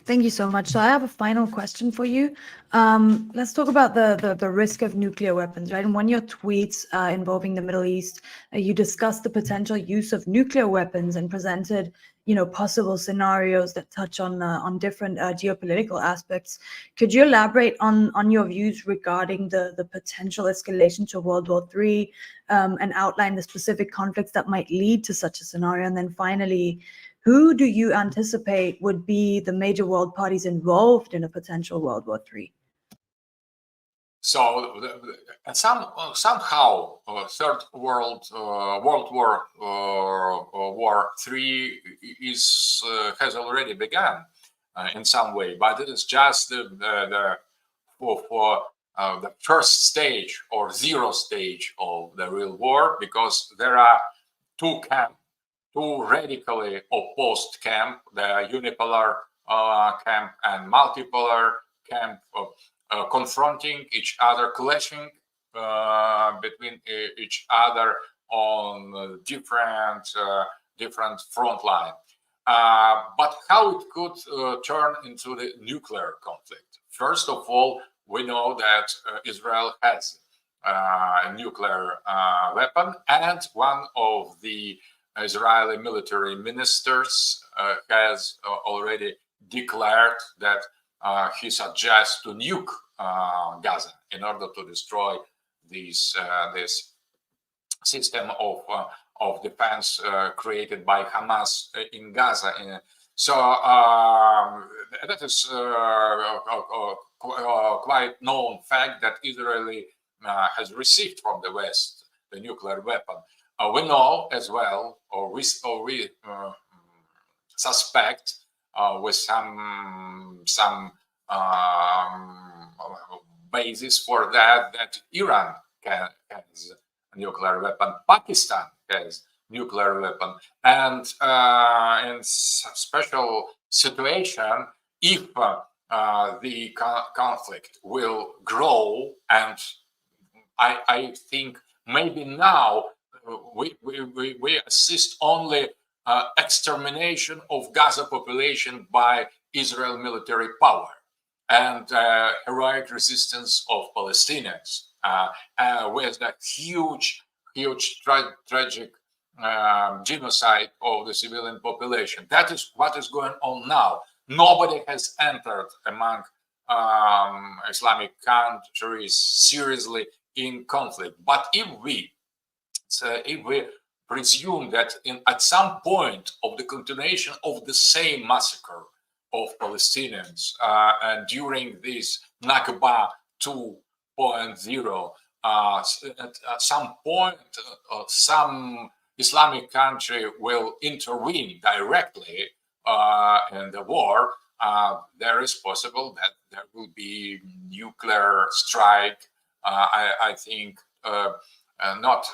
Thank you so much. So I have a final question for you. Let's talk about the risk of nuclear weapons, right? In one of your tweets involving the Middle East, you discussed the potential use of nuclear weapons and presented, possible scenarios that touch on different geopolitical aspects. Could you elaborate on your views regarding the potential escalation to World War III and outline the specific conflicts that might lead to such a scenario? And then finally, who do you anticipate would be the major world parties involved in a potential World War III? So somehow Third World War III has already begun in some way, but it is just the first stage or zero stage of the real war, because there are two radically opposed camp, the unipolar camp and multipolar camp, confronting each other, clashing between each other on different front line. But how it could turn into the nuclear conflict? First of all, we know that Israel has a nuclear weapon, and one of the Israeli military ministers has already declared that he suggests to nuke Gaza in order to destroy this system of defense created by Hamas in Gaza. So that is quite known fact that Israel has received from the West the nuclear weapon. We know as well, or we suspect with some basis for that Iran has a nuclear weapon, Pakistan has nuclear weapon, and in special situation, if the conflict will grow, and I think maybe now we assist only extermination of Gaza population by Israel military power and heroic resistance of Palestinians with that huge tragic genocide of the civilian population. That is what is going on now. Nobody has entered among Islamic countries seriously in conflict. But if we presume that at some point of the continuation of the same massacre of Palestinians and during this Nakba 2.0, at some point some Islamic country will intervene directly in the war, there is possible that there will be nuclear strike. I think not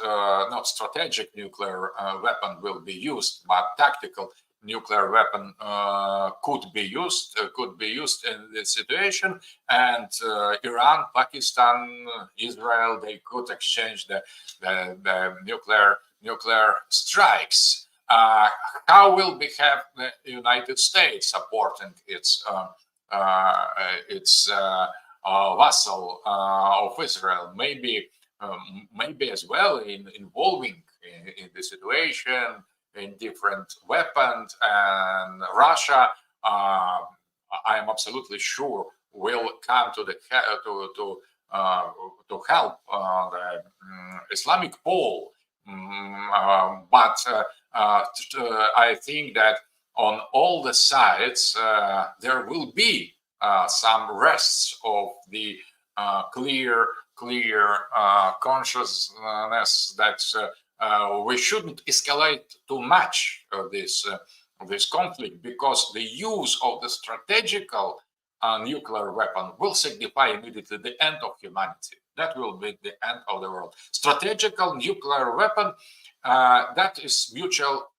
strategic nuclear weapon will be used, but tactical nuclear weapon could be used in this situation, and Iran, Pakistan, Israel, they could exchange the nuclear strikes. How will we have the United States supporting its vassal of Israel? Maybe as well involving in the situation in different weapons, and Russia, I am absolutely sure, will come to the to help the Islamic pole. But I think that on all the sides there will be some rests of the clear consciousness that we shouldn't escalate too much this conflict, because the use of the strategical nuclear weapon will signify immediately the end of humanity. That will be the end of the world. Strategical nuclear weapon, that is mutual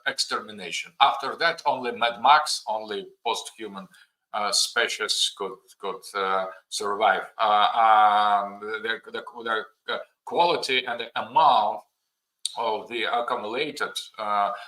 extermination. After that, only Mad Max, only post-human species could survive. The quality and the amount of the accumulated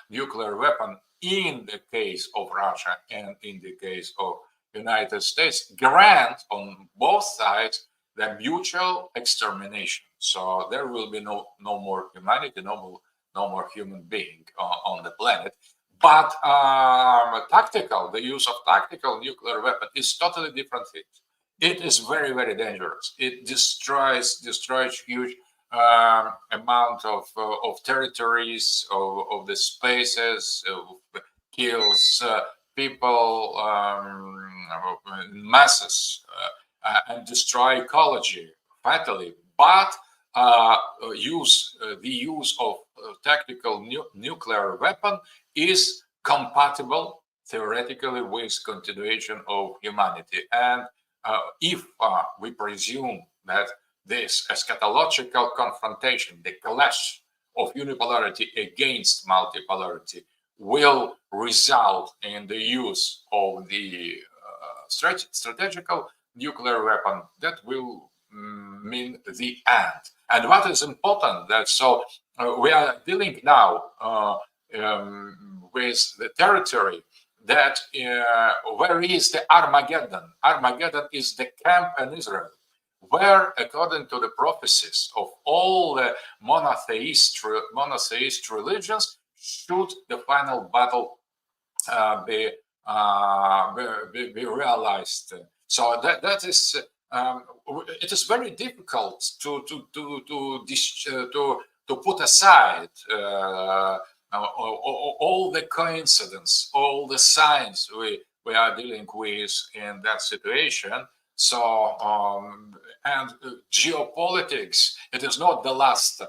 nuclear weapon in the case of Russia and in the case of United States grant on both sides the mutual extermination. So there will be no more humanity, no more human being on the planet. But the use of tactical nuclear weapon is totally different thing. It is very, very dangerous. It destroys huge amount of territories, of the spaces, kills people in masses, and destroy ecology fatally. But the use of tactical nuclear weapon is compatible theoretically with continuation of humanity. And if we presume that this eschatological confrontation, the clash of unipolarity against multipolarity, will result in the use of the strategical nuclear weapon, that will mean the end. And what is important, that we are dealing now with the territory that where is the Armageddon? Armageddon is the camp in Israel, where, according to the prophecies of all the monotheist religions, should the final battle be realized. So that is it is very difficult to put aside all the coincidence, all the signs we are dealing with in that situation. So and geopolitics, it is not the last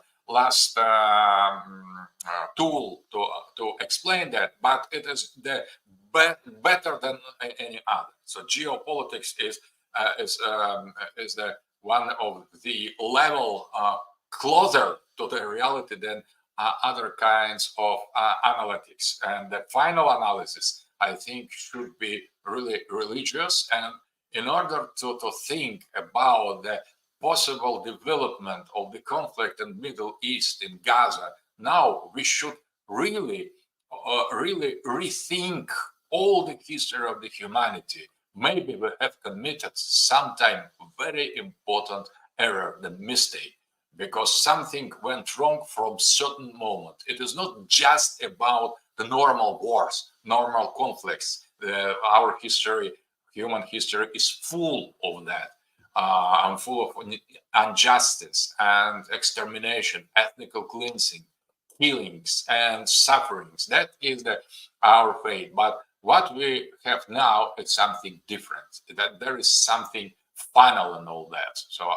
tool to explain that, but it is the better than any other. So geopolitics is the one of the level closer to the reality than other kinds of analytics. And the final analysis, I think, should be really religious. And in order to think about the possible development of the conflict in Middle East, in Gaza, now we should really rethink all the history of the humanity. Maybe we have committed sometime very important error, the mistake, because something went wrong from certain moment. It is not just about the normal wars, normal conflicts. Our history, human history, is full of that, and full of injustice and extermination, ethnical cleansing, killings and sufferings. That is our fate. But what we have now is something different. That there is something final in all that. So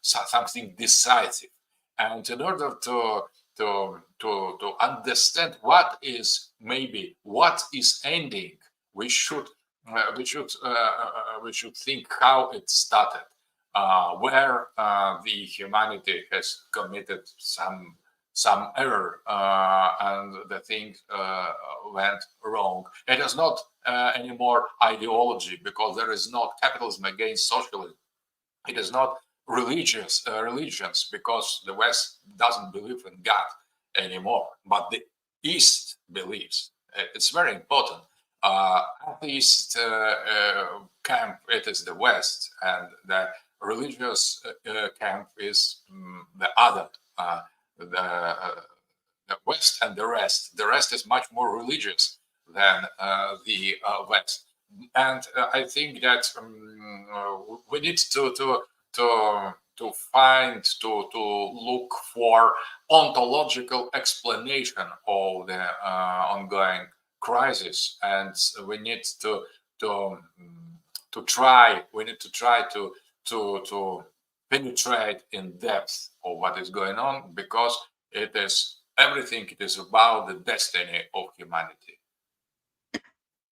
something decisive. And in order to understand what is ending, we should we should think how it started, where the humanity has committed some error and the thing went wrong. It is not anymore ideology, because there is not capitalism against socialism. It is not religions, because the West doesn't believe in God anymore, but the East believes. It's very important. Atheist camp, it is the West, and the religious camp is the other, the West and the rest. The rest is much more religious than the West. And I think that we need to look for ontological explanation of the ongoing crisis, and we need to try to penetrate in depth of what is going on, because everything is about the destiny of humanity.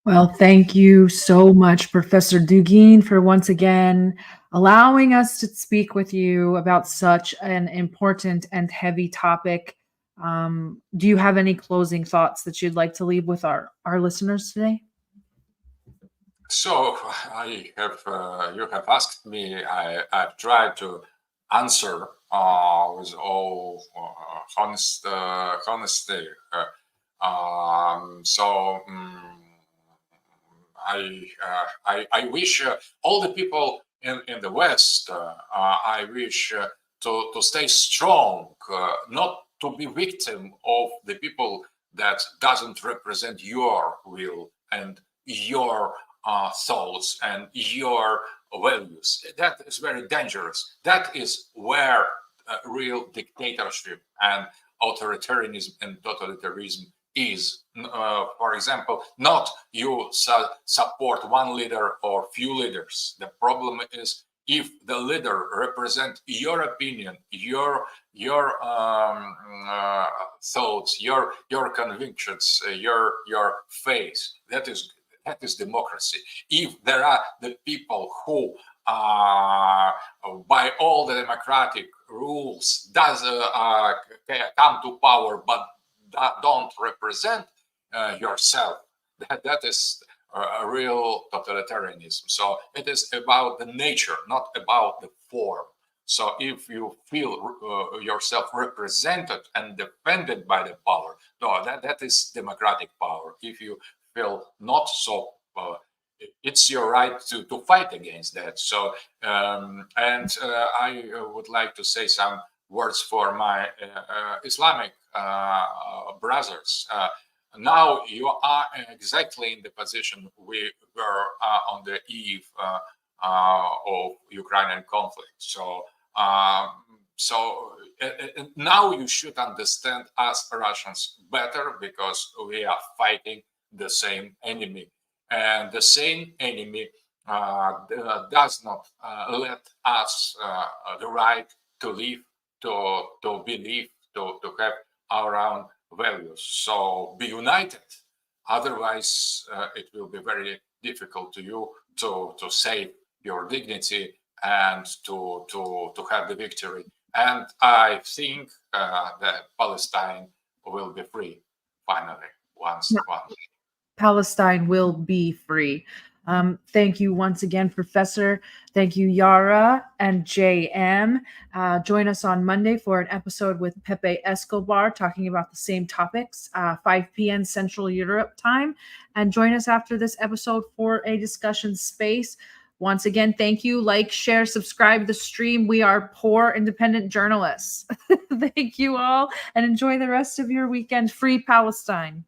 Well, thank you so much, Professor Dugin, for once again allowing us to speak with you about such an important and heavy topic. Do you have any closing thoughts that you'd like to leave with our listeners today? So you have asked me. I've tried to answer with all honesty. I wish all the people in the West, I wish to stay strong, not to be victim of the people that doesn't represent your will and your thoughts and your values. That is very dangerous. That is where real dictatorship and authoritarianism and totalitarianism is. For example, not you support one leader or few leaders. The problem is if the leader represents your opinion, your thoughts, your convictions, your faith. That is democracy. If there are the people who, by all the democratic rules, come to power, but don't represent yourself, that is a real totalitarianism. So it is about the nature, not about the form. So if you feel yourself represented and defended by the power, no, that is democratic power. If you feel not so, it's your right to fight against that. So I would like to say some words for my Islamic brothers. Now you are exactly in the position we were on the eve of Ukrainian conflict. So now you should understand us Russians better, because we are fighting the same enemy, and the same enemy does not let us the right to live, to believe, to have our own values. So be united. Otherwise, it will be very difficult to you to save your dignity and to have the victory. And I think that Palestine will be free finally once. Palestine will be free. Thank you once again, Professor. Thank you, Yara and JM. Join us on Monday for an episode with Pepe Escobar talking about the same topics, 5 p.m. Central Europe time. And join us after this episode for a discussion space. Once again, thank you. Like, share, subscribe to the stream. We are poor independent journalists. Thank you all, and enjoy the rest of your weekend. Free Palestine.